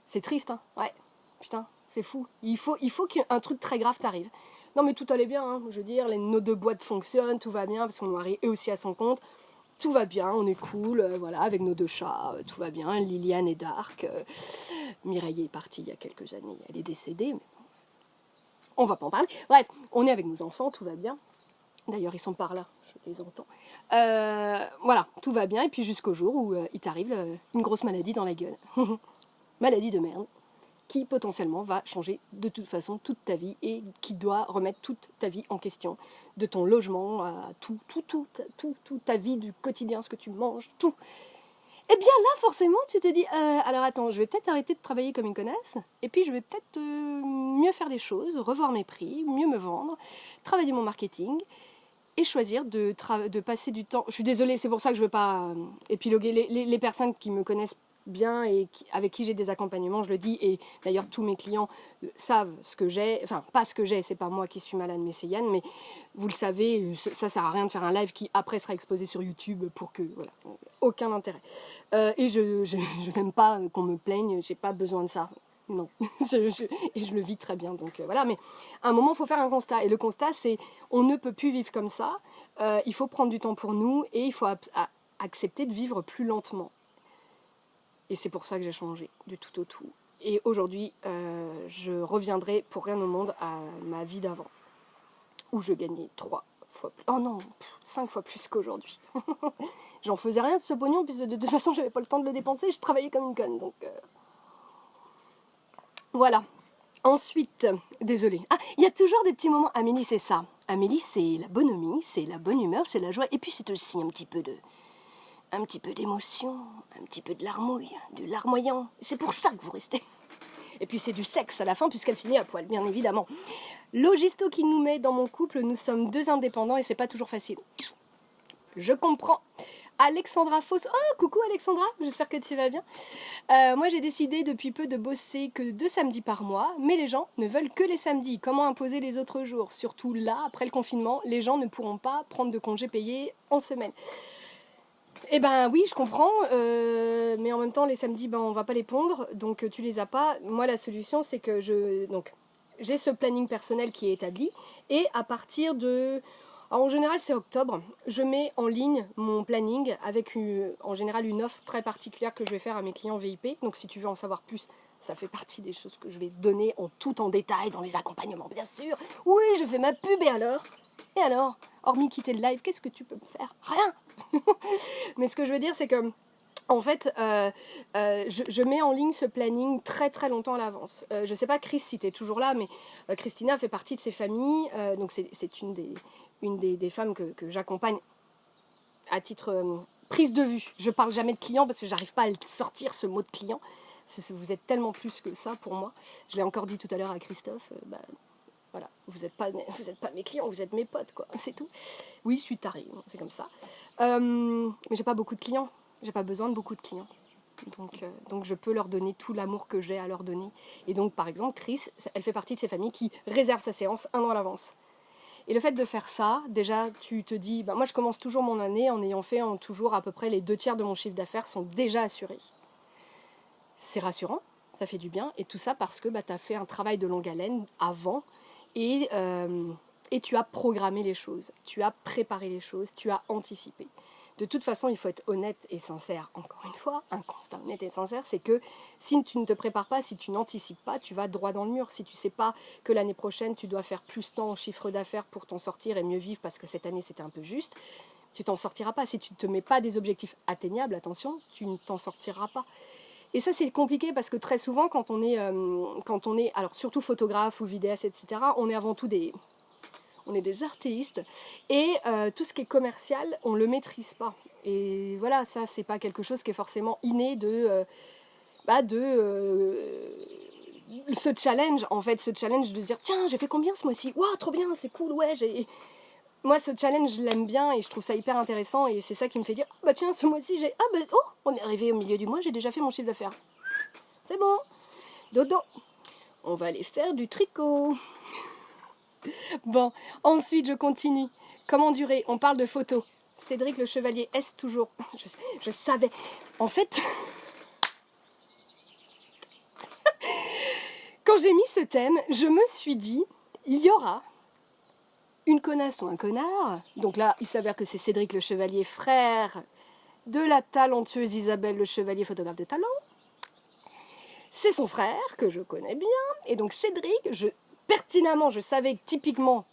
C'est triste, hein? Ouais, putain, c'est fou. Il faut qu'un truc très grave t'arrive. Non, mais tout allait bien, hein. Je veux dire, nos deux boîtes fonctionnent, tout va bien, parce qu'on mari est aussi à son compte. Tout va bien, on est cool, voilà, avec nos deux chats, tout va bien. Liliane et Dark. Mireille est partie il y a quelques années, elle est décédée, mais on va pas en parler. Bref, on est avec nos enfants, tout va bien. D'ailleurs, ils sont par là, je les entends. Voilà, tout va bien, et puis jusqu'au jour où il t'arrive une grosse maladie dans la gueule. Maladie de merde, qui potentiellement va changer de toute façon toute ta vie et qui doit remettre toute ta vie en question. De ton logement à toute ta vie du quotidien, ce que tu manges, tout. Et bien là, forcément, tu te dis, alors attends, je vais peut-être arrêter de travailler comme une connasse, et puis je vais peut-être mieux faire les choses, revoir mes prix, mieux me vendre, travailler mon marketing, et choisir de passer du temps. Je suis désolée, c'est pour ça que je ne veux pas épiloguer les personnes qui me connaissent bien et avec qui j'ai des accompagnements, je le dis, et d'ailleurs tous mes clients savent ce que j'ai, enfin pas ce que j'ai, c'est pas moi qui suis malade mais c'est Yann, mais vous le savez, ça sert à rien de faire un live qui après sera exposé sur YouTube pour que, voilà, aucun intérêt. Et je n'aime pas qu'on me plaigne, j'ai pas besoin de ça. Non, et je le vis très bien, donc voilà, mais à un moment il faut faire un constat, et le constat c'est on ne peut plus vivre comme ça, il faut prendre du temps pour nous, et il faut accepter de vivre plus lentement. Et c'est pour ça que j'ai changé du tout au tout. Et aujourd'hui, je reviendrai pour rien au monde à ma vie d'avant, où je gagnais 3 fois plus. Oh non, 5 fois plus qu'aujourd'hui. J'en faisais rien de ce pognon, puisque de toute façon, j'avais pas le temps de le dépenser, je travaillais comme une conne. Donc voilà. Ensuite, désolée. Ah, il y a toujours des petits moments. Amélie, c'est ça. Amélie, c'est la bonhomie, c'est la bonne humeur, c'est la joie. Et puis c'est aussi un petit peu d'émotion, un petit peu de larmouille, du larmoyant. C'est pour ça que vous restez. Et puis c'est du sexe à la fin, puisqu'elle finit à poil, bien évidemment. Logisto qui nous met dans mon couple, nous sommes 2 indépendants et c'est pas toujours facile. Je comprends. Alexandra Foss. Oh, coucou Alexandra, j'espère que tu vas bien. Moi j'ai décidé depuis peu de bosser que 2 samedis par mois, mais les gens ne veulent que les samedis. Comment imposer les autres jours? Surtout là, après le confinement, les gens ne pourront pas prendre de congés payés en semaine. Eh ben oui, je comprends, mais en même temps les samedis, ben, on va pas les pondre, donc tu les as pas. Moi la solution c'est que j'ai ce planning personnel qui est établi, et à partir de... Alors, en général c'est octobre, je mets en ligne mon planning avec en général une offre très particulière que je vais faire à mes clients VIP, donc si tu veux en savoir plus, ça fait partie des choses que je vais donner tout en détail dans les accompagnements bien sûr. Oui, je fais ma pub, et alors, hormis quitter le live, qu'est-ce que tu peux me faire? Rien. Mais ce que je veux dire, c'est que, en fait, je mets en ligne ce planning très très longtemps à l'avance. Je sais pas, Chris, si tu es toujours là, mais Christina fait partie de ces familles. Donc, c'est une des femmes que j'accompagne à titre prise de vue. Je parle jamais de client parce que j'arrive pas à sortir ce mot de client. Vous êtes tellement plus que ça pour moi. Je l'ai encore dit tout à l'heure à Christophe. Voilà, vous n'êtes pas mes clients, vous êtes mes potes, quoi, c'est tout. Oui, je suis tarée, c'est comme ça. Mais j'ai pas beaucoup de clients, j'ai pas besoin de beaucoup de clients. Donc je peux leur donner tout l'amour que j'ai à leur donner. Et donc par exemple, Chris, elle fait partie de ces familles qui réservent sa séance 1 an à l'avance. Et le fait de faire ça, déjà tu te dis, moi je commence toujours mon année en ayant fait toujours à peu près les 2 tiers de mon chiffre d'affaires sont déjà assurés. C'est rassurant. ça fait du bien. Et tout ça parce que tu as fait un travail de longue haleine avant et tu as programmé les choses, tu as préparé les choses, tu as anticipé. De toute façon, il faut être honnête et sincère. Encore une fois, un constat honnête et sincère, c'est que si tu ne te prépares pas, si tu n'anticipes pas, tu vas droit dans le mur. Si tu ne sais pas que l'année prochaine, tu dois faire plus tant en chiffre d'affaires pour t'en sortir et mieux vivre parce que cette année, c'était un peu juste, tu t'en sortiras pas. Si tu ne te mets pas des objectifs atteignables, attention, tu ne t'en sortiras pas. Et ça, c'est compliqué parce que très souvent, quand on est alors surtout photographe ou vidéaste, etc., on est avant tout on est des artistes et tout ce qui est commercial, on ne le maîtrise pas. Et voilà, ça, c'est pas quelque chose qui est forcément inné ce challenge, en fait, ce challenge de se dire tiens, j'ai fait combien ce mois-ci? Waouh, trop bien, c'est cool, ouais, moi, ce challenge, je l'aime bien et je trouve ça hyper intéressant et c'est ça qui me fait dire ah bah tiens, ce mois-ci, on est arrivé au milieu du mois, j'ai déjà fait mon chiffre d'affaires. C'est bon, dodo, on va aller faire du tricot. Bon, ensuite je continue. Comment durer? On parle de photos. Cédric le Chevalier, est-ce toujours? Je savais. En fait, quand j'ai mis ce thème, je me suis dit, il y aura une connasse ou un connard. Donc là, il s'avère que c'est Cédric le Chevalier, frère de la talentueuse Isabelle le Chevalier, photographe de talent. C'est son frère, que je connais bien. Et donc Cédric, pertinemment, je savais que typiquement,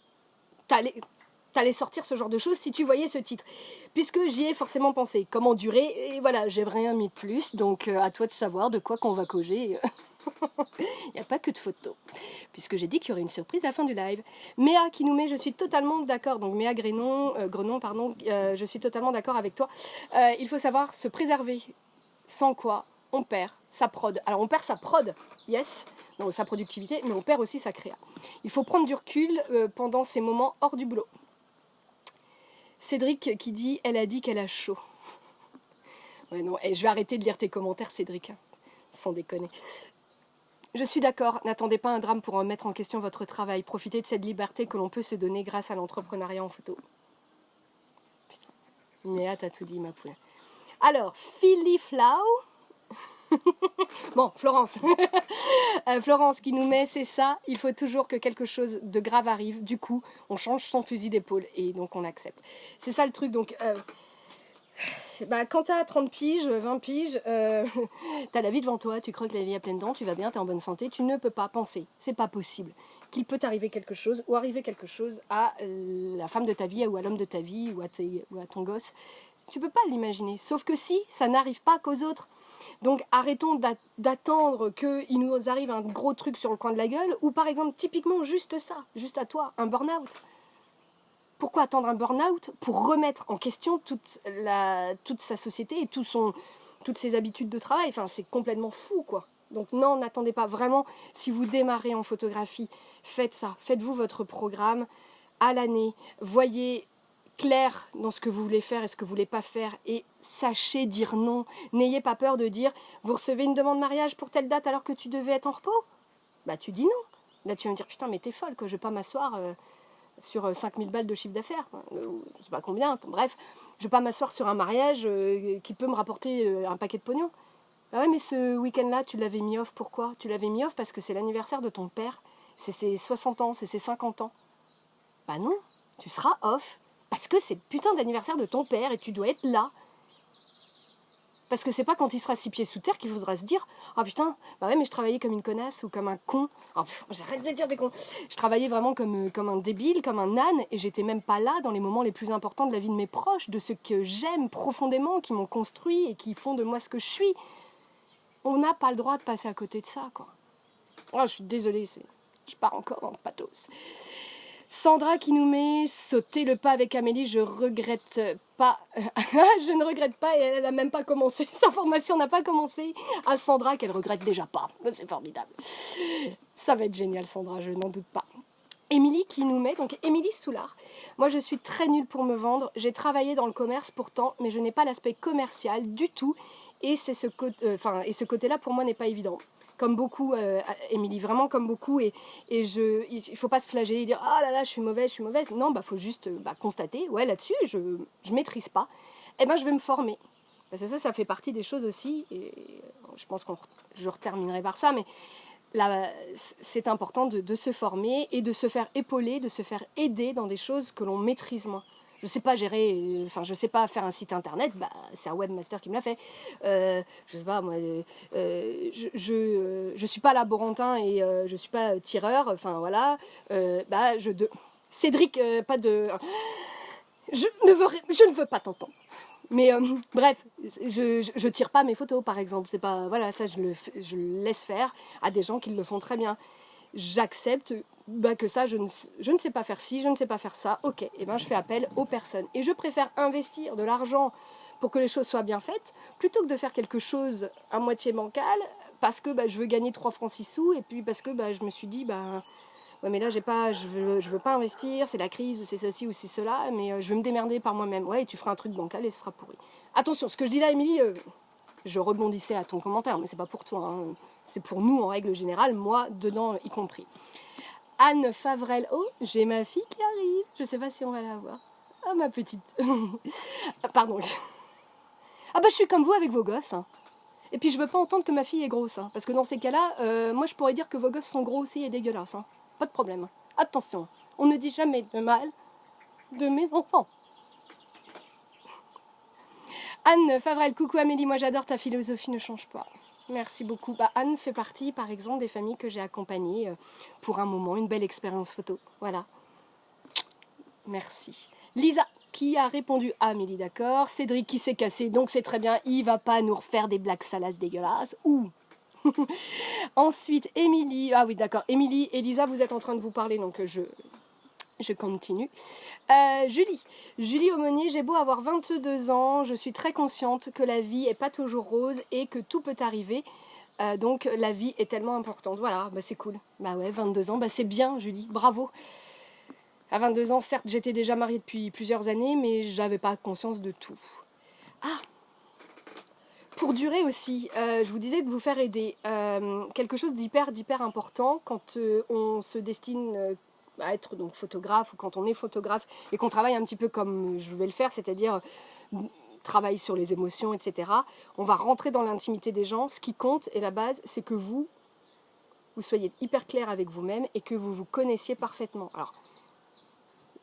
t'allais sortir ce genre de choses si tu voyais ce titre. Puisque j'y ai forcément pensé. Comment durer? Et voilà, j'ai rien mis de plus. Donc à toi de savoir de quoi qu'on va causer. Il n'y a pas que de photos. Puisque j'ai dit qu'il y aurait une surprise à la fin du live. Méa qui nous met, je suis totalement d'accord. Donc Méa Grenon, je suis totalement d'accord avec toi. Il faut savoir se préserver. Sans quoi on perd sa prod. Alors on perd sa prod, yes, donc sa productivité, mais on perd aussi sa créa. Il faut prendre du recul pendant ces moments hors du boulot. Cédric qui dit, elle a dit qu'elle a chaud. Ouais, non, je vais arrêter de lire tes commentaires, Cédric, hein, sans déconner. Je suis d'accord, n'attendez pas un drame pour remettre en question votre travail. Profitez de cette liberté que l'on peut se donner grâce à l'entrepreneuriat en photo. Putain, Méa, t'as tout dit, ma poule. Alors, Philly Flau. Bon, Florence. Florence qui nous met, c'est ça, il faut toujours que quelque chose de grave arrive. Du coup, on change son fusil d'épaule et donc on accepte. C'est ça le truc, donc... quand t'as 30 piges, 20 piges, t'as la vie devant toi, tu crois que la vie a pleine dents, tu vas bien, t'es en bonne santé, tu ne peux pas penser, c'est pas possible qu'il peut t'arriver quelque chose ou arriver quelque chose à la femme de ta vie ou à l'homme de ta vie ou à ton gosse. Tu peux pas l'imaginer, sauf que si, ça n'arrive pas qu'aux autres. Donc arrêtons d'attendre qu'il nous arrive un gros truc sur le coin de la gueule ou par exemple typiquement juste ça, juste à toi, un burn-out. Pourquoi attendre un burn-out pour remettre en question toute sa société et toutes ses habitudes de travail? Enfin, c'est complètement fou, quoi. Donc non, n'attendez pas. Vraiment, si vous démarrez en photographie, faites ça. Faites-vous votre programme à l'année. Voyez clair dans ce que vous voulez faire et ce que vous voulez pas faire. Et sachez dire non. N'ayez pas peur de dire, vous recevez une demande de mariage pour telle date alors que tu devais être en repos? Bah tu dis non. Là, tu vas me dire, putain, mais t'es folle, quoi. Je vais pas m'asseoir... sur 5000 balles de chiffre d'affaires, je sais pas combien, bref, je vais pas m'asseoir sur un mariage qui peut me rapporter un paquet de pognon. Ah ouais, mais ce week-end-là, tu l'avais mis off, pourquoi? Tu l'avais mis off parce que c'est l'anniversaire de ton père, c'est ses 60 ans, c'est ses 50 ans. Bah non, tu seras off, parce que c'est le putain d'anniversaire de ton père et tu dois être là. Parce que c'est pas quand il sera 6 pieds sous terre qu'il faudra se dire « Ah putain, bah ouais mais je travaillais comme une connasse ou comme un con. » J'arrête de dire des cons. Je travaillais vraiment comme un débile, comme un âne et j'étais même pas là dans les moments les plus importants de la vie de mes proches, de ceux que j'aime profondément, qui m'ont construit et qui font de moi ce que je suis. On n'a pas le droit de passer à côté de ça, quoi. Oh, je suis désolée, je pars encore en pathos. Sandra qui nous met sauter le pas avec Amélie, je regrette pas. Je ne regrette pas et elle n'a même pas commencé. Sa formation n'a pas commencé. À Sandra qu'elle regrette déjà pas. C'est formidable. Ça va être génial, Sandra, je n'en doute pas. Émilie qui nous met, donc Émilie Soulard. Moi je suis très nulle pour me vendre. J'ai travaillé dans le commerce pourtant, mais je n'ai pas l'aspect commercial du tout. Et ce côté-là pour moi n'est pas évident. Comme beaucoup, Émilie, vraiment comme beaucoup, il ne faut pas se flageller et dire « Ah là là, je suis mauvaise ». Non, faut juste constater, ouais, là-dessus, je ne maîtrise pas. Eh ben, je vais me former. Parce que ça fait partie des choses aussi, et je pense que je terminerai par ça, mais là, c'est important de se former et de se faire épauler, de se faire aider dans des choses que l'on maîtrise moins. Je sais pas gérer, je sais pas faire un site internet, bah c'est un webmaster qui me l'a fait. Je sais pas moi, je suis pas laborantin et je suis pas tireur, enfin voilà. Cédric, pas de, je ne veux pas t'entendre. Mais bref, je tire pas mes photos par exemple, c'est pas, voilà, ça je le laisse faire à des gens qui le font très bien. J'accepte que ça, je ne sais pas faire ci, je ne sais pas faire ça, ok, et je fais appel aux personnes. Et je préfère investir de l'argent pour que les choses soient bien faites, plutôt que de faire quelque chose à moitié bancal, parce que je veux gagner 3 francs 6 sous, et puis parce que je me suis dit, ouais mais là je veux pas investir, c'est la crise, ou c'est ceci, ou c'est cela, mais je vais me démerder par moi-même. Ouais, et tu feras un truc bancal et ce sera pourri. Attention, ce que je dis là, Émilie, je rebondissais à ton commentaire, mais c'est pas pour toi, hein. C'est pour nous en règle générale, moi dedans y compris. Anne Favrel, oh, j'ai ma fille qui arrive, je sais pas si on va la voir. Ah, ma petite. Pardon. Ah je suis comme vous avec vos gosses, hein. Et puis je veux pas entendre que ma fille est grosse, hein, parce que dans ces cas-là, moi je pourrais dire que vos gosses sont gros aussi et dégueulasses, hein. Pas de problème. Attention, on ne dit jamais de mal de mes enfants. Anne Favrel, coucou Amélie, moi j'adore ta philosophie, ne change pas. Merci beaucoup. Anne fait partie, par exemple, des familles que j'ai accompagnées pour un moment, une belle expérience photo. Voilà. Merci. Lisa, qui a répondu à Amélie, d'accord. Cédric qui s'est cassé, donc c'est très bien. Il va pas nous refaire des blagues salaces dégueulasses. Ouh. Ensuite, Émilie. Ah oui, d'accord. Émilie et Lisa, vous êtes en train de vous parler, donc je continue. Julie Aumonier, j'ai beau avoir 22 ans, je suis très consciente que la vie n'est pas toujours rose et que tout peut arriver. Donc la vie est tellement importante. Voilà, c'est cool. Ouais, 22 ans, c'est bien Julie, bravo. À 22 ans, certes, j'étais déjà mariée depuis plusieurs années, mais j'avais pas conscience de tout. Ah, pour durer aussi, je vous disais de vous faire aider. Quelque chose d'hyper important quand on se destine à être donc photographe, ou quand on est photographe et qu'on travaille un petit peu comme je vais le faire, c'est-à-dire travaille sur les émotions, etc. On va rentrer dans l'intimité des gens. Ce qui compte et la base, c'est que vous soyez hyper clair avec vous-même et que vous vous connaissiez parfaitement. Alors,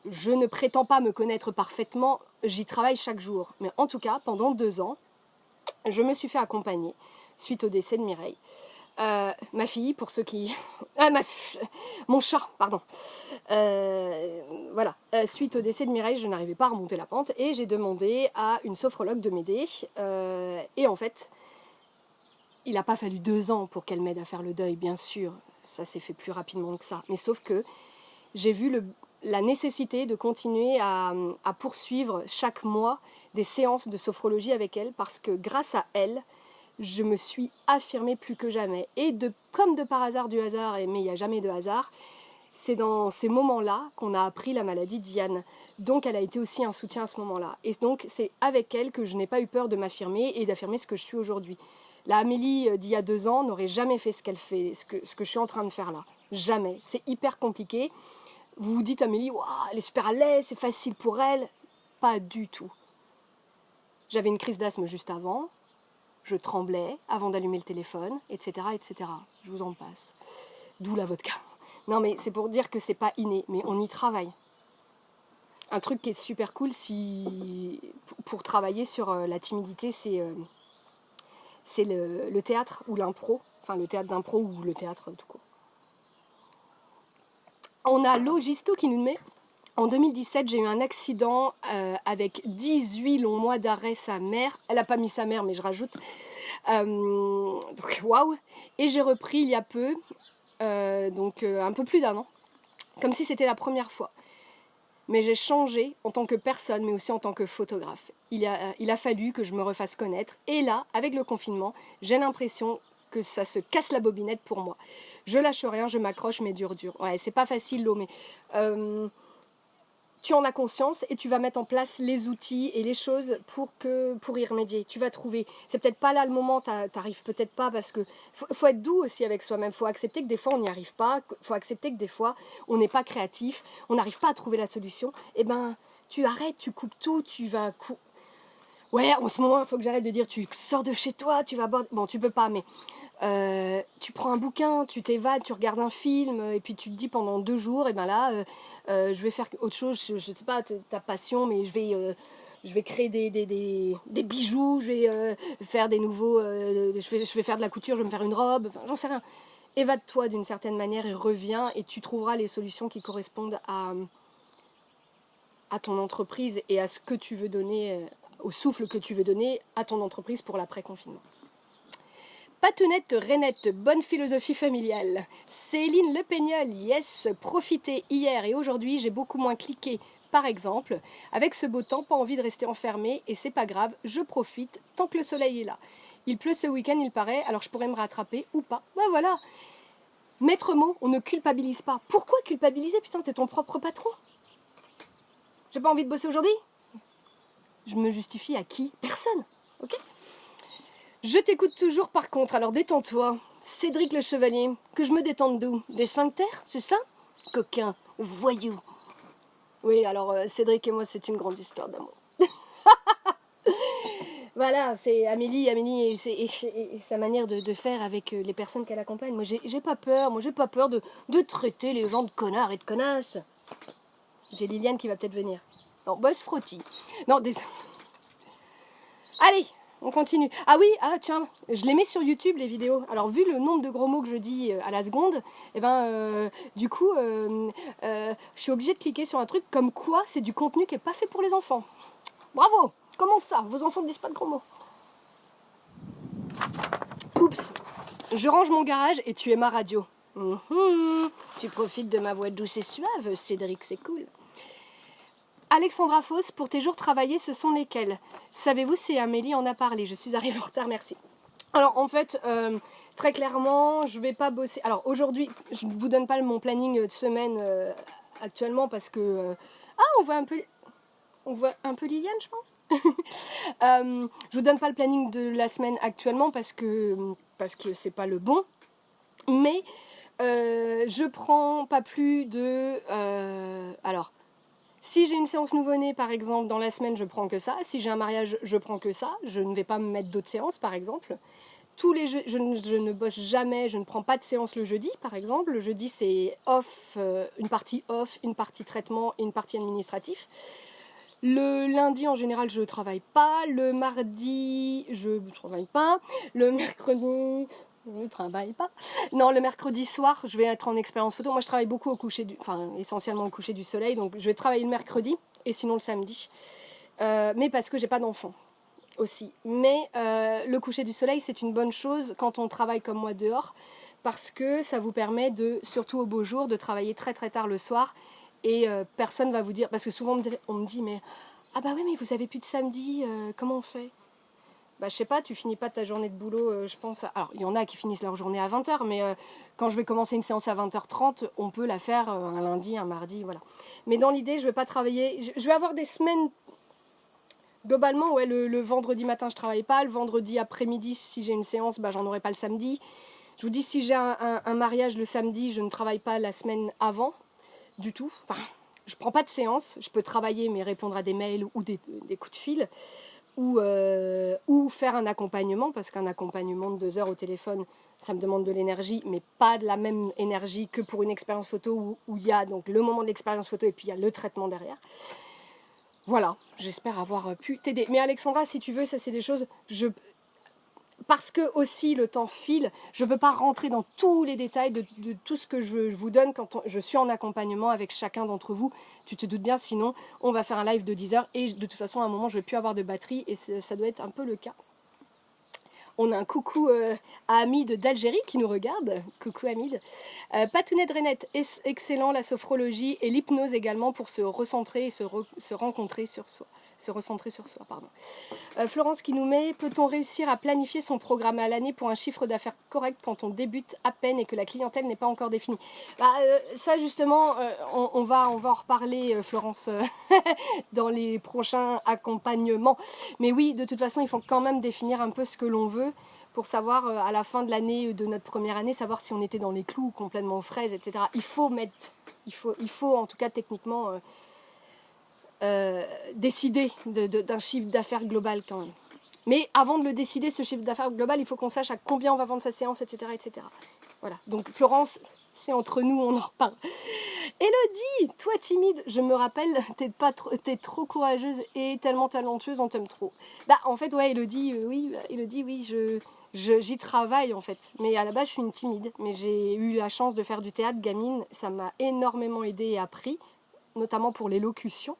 je ne prétends pas me connaître parfaitement, j'y travaille chaque jour. Mais en tout cas, pendant 2 ans, je me suis fait accompagner suite au décès de Mireille. Ma fille, pour ceux qui... mon chat, pardon. Voilà. Suite au décès de Mireille, je n'arrivais pas à remonter la pente et j'ai demandé à une sophrologue de m'aider. Et en fait, il n'a pas fallu 2 ans pour qu'elle m'aide à faire le deuil, bien sûr. Ça s'est fait plus rapidement que ça. Mais sauf que j'ai vu la nécessité de continuer à poursuivre chaque mois des séances de sophrologie avec elle, parce que grâce à elle, je me suis affirmée plus que jamais. Et comme de par hasard du hasard, mais il n'y a jamais de hasard, c'est dans ces moments-là qu'on a appris la maladie de Diane. Donc elle a été aussi un soutien à ce moment-là. Et donc c'est avec elle que je n'ai pas eu peur de m'affirmer et d'affirmer ce que je suis aujourd'hui. La Amélie d'il y a 2 ans n'aurait jamais fait ce qu'elle fait, ce que je suis en train de faire là. Jamais. C'est hyper compliqué. Vous vous dites Amélie, wow, elle est super à l'aise, c'est facile pour elle. Pas du tout. J'avais une crise d'asthme juste avant. Je tremblais avant d'allumer le téléphone, etc., etc. Je vous en passe. D'où la vodka. Non, mais c'est pour dire que c'est pas inné, mais on y travaille. Un truc qui est super cool pour travailler sur la timidité, c'est le théâtre ou l'impro. Enfin, le théâtre d'impro ou le théâtre tout court. On a Logisto qui nous met... En 2017, j'ai eu un accident avec 18 longs mois d'arrêt, sa mère. Elle n'a pas mis sa mère, mais je rajoute. Donc, waouh. Et j'ai repris il y a peu, un peu plus d'1 an, comme si c'était la première fois. Mais j'ai changé en tant que personne, mais aussi en tant que photographe. Il a fallu que je me refasse connaître. Et là, avec le confinement, j'ai l'impression que ça se casse la bobinette pour moi. Je lâche rien, je m'accroche, mais dur. Ouais, c'est pas facile, l'eau, mais... tu en as conscience et tu vas mettre en place les outils et les choses pour y remédier. Tu vas trouver. C'est peut-être pas là le moment, t'arrives peut-être pas, parce que faut être doux aussi avec soi-même. Faut accepter que des fois on n'y arrive pas. Faut accepter que des fois on n'est pas créatif, on n'arrive pas à trouver la solution. Et tu arrêtes, tu coupes tout, tu vas Ouais, en ce moment, il faut que j'arrête de dire tu sors de chez toi, tu vas boire. Bon, tu peux pas, mais tu prends un bouquin, tu t'évades, tu regardes un film, et puis tu te dis pendant 2 jours, et ben là, je vais faire autre chose, je sais pas ta passion, mais je vais créer des bijoux, je vais faire des nouveaux. Je vais faire de la couture, je vais me faire une robe, enfin, j'en sais rien. Évade-toi d'une certaine manière et reviens, et tu trouveras les solutions qui correspondent à ton entreprise et à ce que tu veux donner, au souffle que tu veux donner à ton entreprise pour l'après-confinement. Patounette Renette, bonne philosophie familiale. Céline Le Peignol, yes, profitez hier et aujourd'hui, j'ai beaucoup moins cliqué. Par exemple, avec ce beau temps, pas envie de rester enfermé et c'est pas grave, je profite tant que le soleil est là. Il pleut ce week-end, il paraît, alors je pourrais me rattraper ou pas. Ben voilà. Maître mot, on ne culpabilise pas. Pourquoi culpabiliser? Putain, t'es ton propre patron. J'ai pas envie de bosser aujourd'hui? Je me justifie à qui? Personne. Ok? Je t'écoute toujours par contre, alors détends-toi. Cédric le Chevalier, que je me détende d'où? Des sphincters, c'est ça? Coquin, voyou. Oui, alors Cédric et moi, c'est une grande histoire d'amour. Voilà, c'est Amélie et sa manière de faire avec les personnes qu'elle accompagne. Moi, j'ai pas peur, de traiter les gens de connards et de connasses. J'ai Liliane qui va peut-être venir. Non, boss frotti. Non, désolé. Allez, on continue. Ah oui, tiens, je les mets sur YouTube les vidéos. Alors vu le nombre de gros mots que je dis à la seconde, du coup, je suis obligée de cliquer sur un truc comme quoi c'est du contenu qui n'est pas fait pour les enfants. Bravo. Comment ça? Vos enfants ne disent pas de gros mots. Oups. Je range mon garage et tu es ma radio. Tu profites de ma voix douce et suave, Cédric, c'est cool. Alexandra Foss, pour tes jours travaillés, ce sont lesquels? Savez-vous si Amélie en a parlé? Je suis arrivée en retard, merci. Alors en fait, très clairement, je vais pas bosser. Alors aujourd'hui, je ne vous donne pas mon planning de semaine actuellement parce que... on voit un peu Liliane, je pense. Je vous donne pas le planning de la semaine actuellement parce que c'est pas le bon. Mais je prends pas plus de... alors, si j'ai une séance nouveau-né, par exemple, dans la semaine, je prends que ça. Si j'ai un mariage, je prends que ça. Je ne vais pas me mettre d'autres séances, par exemple. Tous les je ne bosse jamais, je ne prends pas de séance le jeudi, par exemple. Le jeudi, c'est off, une partie off, une partie traitement et une partie administratif. Le lundi, en général, je ne travaille pas. Le mardi, je ne travaille pas. Le mercredi, je ne travaille pas. Non, le mercredi soir, je vais être en expérience photo. Moi, je travaille beaucoup essentiellement au coucher du soleil. Donc, je vais travailler le mercredi et sinon le samedi. Mais parce que j'ai pas d'enfant aussi. Mais le coucher du soleil, c'est une bonne chose quand on travaille comme moi dehors. Parce que ça vous permet surtout au beau jour, de travailler très très tard le soir. Et personne va vous dire, parce que souvent on me dit, mais ah bah oui, mais vous avez plus de samedi, comment on fait? Bah je sais pas, tu finis pas ta journée de boulot, je pense. Alors il y en a qui finissent leur journée à 20h, mais quand je vais commencer une séance à 20h30, on peut la faire un lundi, un mardi, voilà. Mais dans l'idée, je vais pas travailler, je vais avoir des semaines, globalement, ouais, le vendredi matin je travaille pas, le vendredi après-midi si j'ai une séance, bah j'en aurai pas le samedi. Je vous dis, si j'ai un mariage le samedi, je ne travaille pas la semaine avant. Du tout. Enfin, je prends pas de séance. Je peux travailler, mais répondre à des mails ou des coups de fil. Ou faire un accompagnement, parce qu'un accompagnement de 2 heures au téléphone, ça me demande de l'énergie, mais pas de la même énergie que pour une expérience photo où il y a donc le moment de l'expérience photo et puis il y a le traitement derrière. Voilà, j'espère avoir pu t'aider. Mais Alexandra, si tu veux, ça c'est des choses... Parce que aussi le temps file, je ne peux pas rentrer dans tous les détails de tout ce que je vous donne quand je suis en accompagnement avec chacun d'entre vous. Tu te doutes bien, sinon on va faire un live de 10 heures et de toute façon à un moment je ne vais plus avoir de batterie et ça doit être un peu le cas. On a un coucou à Hamid d'Algérie qui nous regarde. Coucou Hamid. Patounette Renette, excellent, la sophrologie et l'hypnose également pour se recentrer et se rencontrer sur soi. Se recentrer sur soi, pardon. Florence qui nous met, peut-on réussir à planifier son programme à l'année pour un chiffre d'affaires correct quand on débute à peine et que la clientèle n'est pas encore définie? Ça justement, on va en reparler, Florence, dans les prochains accompagnements. Mais oui, de toute façon, il faut quand même définir un peu ce que l'on veut pour savoir à la fin de l'année, de notre première année, savoir si on était dans les clous ou complètement aux fraises, etc. Il faut en tout cas techniquement... décider d'un chiffre d'affaires global quand même. Mais avant de le décider, ce chiffre d'affaires global, il faut qu'on sache à combien on va vendre sa séance, etc. etc. Voilà. Donc Florence, c'est entre nous, on en reparle. Elodie, toi timide, je me rappelle, t'es trop courageuse et tellement talentueuse, on t'aime trop. Bah en fait, ouais, Elodie, j'y travaille en fait. Mais à la base, je suis une timide. Mais j'ai eu la chance de faire du théâtre gamine, ça m'a énormément aidée et appris, notamment pour l'élocution.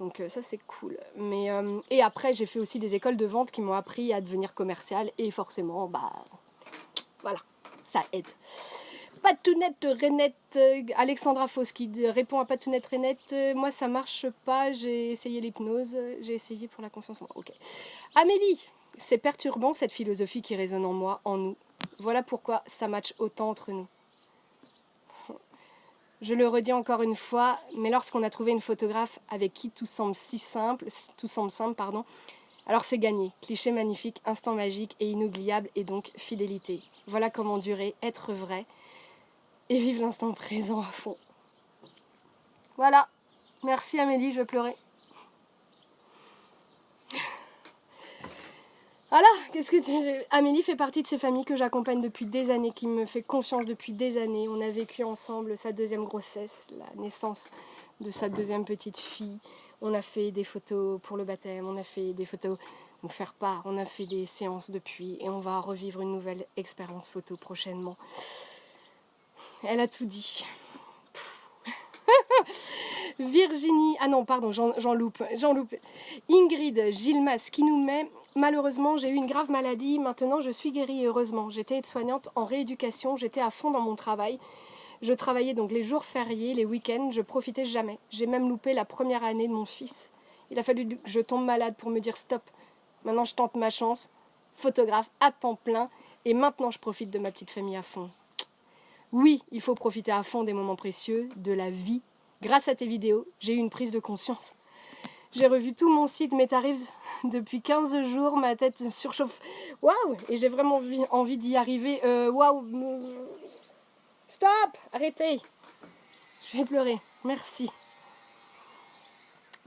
Donc ça c'est cool. Mais, et après j'ai fait aussi des écoles de vente qui m'ont appris à devenir commerciale et forcément bah voilà, ça aide. Patounette Renette, Alexandra Fauss qui répond à Patounette Renette, moi ça marche pas, j'ai essayé l'hypnose, j'ai essayé pour la confiance en moi. Ok. Amélie, c'est perturbant cette philosophie qui résonne en moi, en nous. Voilà pourquoi ça match autant entre nous. Je le redis encore une fois, mais lorsqu'on a trouvé une photographe avec qui tout semble simple, alors c'est gagné. Cliché magnifique, instant magique et inoubliable et donc fidélité. Voilà comment durer, être vrai et vivre l'instant présent à fond. Voilà. Merci Amélie, je vais pleurer. Voilà, qu'est-ce que tu... Amélie fait partie de ces familles que j'accompagne depuis des années, qui me fait confiance depuis des années. On a vécu ensemble sa deuxième grossesse, la naissance de sa deuxième petite fille. On a fait des photos pour le baptême, on a fait des photos pour faire part, on a fait des séances depuis et on va revivre une nouvelle expérience photo prochainement. Elle a tout dit. Virginie, ah non pardon, j'en loupe. Ingrid Gilmas qui nous met: malheureusement j'ai eu une grave maladie, maintenant je suis guérie heureusement. J'étais aide-soignante en rééducation, j'étais à fond dans mon travail. Je travaillais donc les jours fériés, les week-ends, je profitais jamais. J'ai même loupé la première année de mon fils. Il a fallu que je tombe malade pour me dire stop. Maintenant je tente ma chance, photographe à temps plein et maintenant je profite de ma petite famille à fond. Oui, il faut profiter à fond des moments précieux, de la vie. Grâce à tes vidéos, j'ai eu une prise de conscience. J'ai revu tout mon site, mes tarifs depuis 15 jours, ma tête surchauffe. Waouh! Et j'ai vraiment envie d'y arriver. Waouh! Stop! Arrêtez! Je vais pleurer. Merci.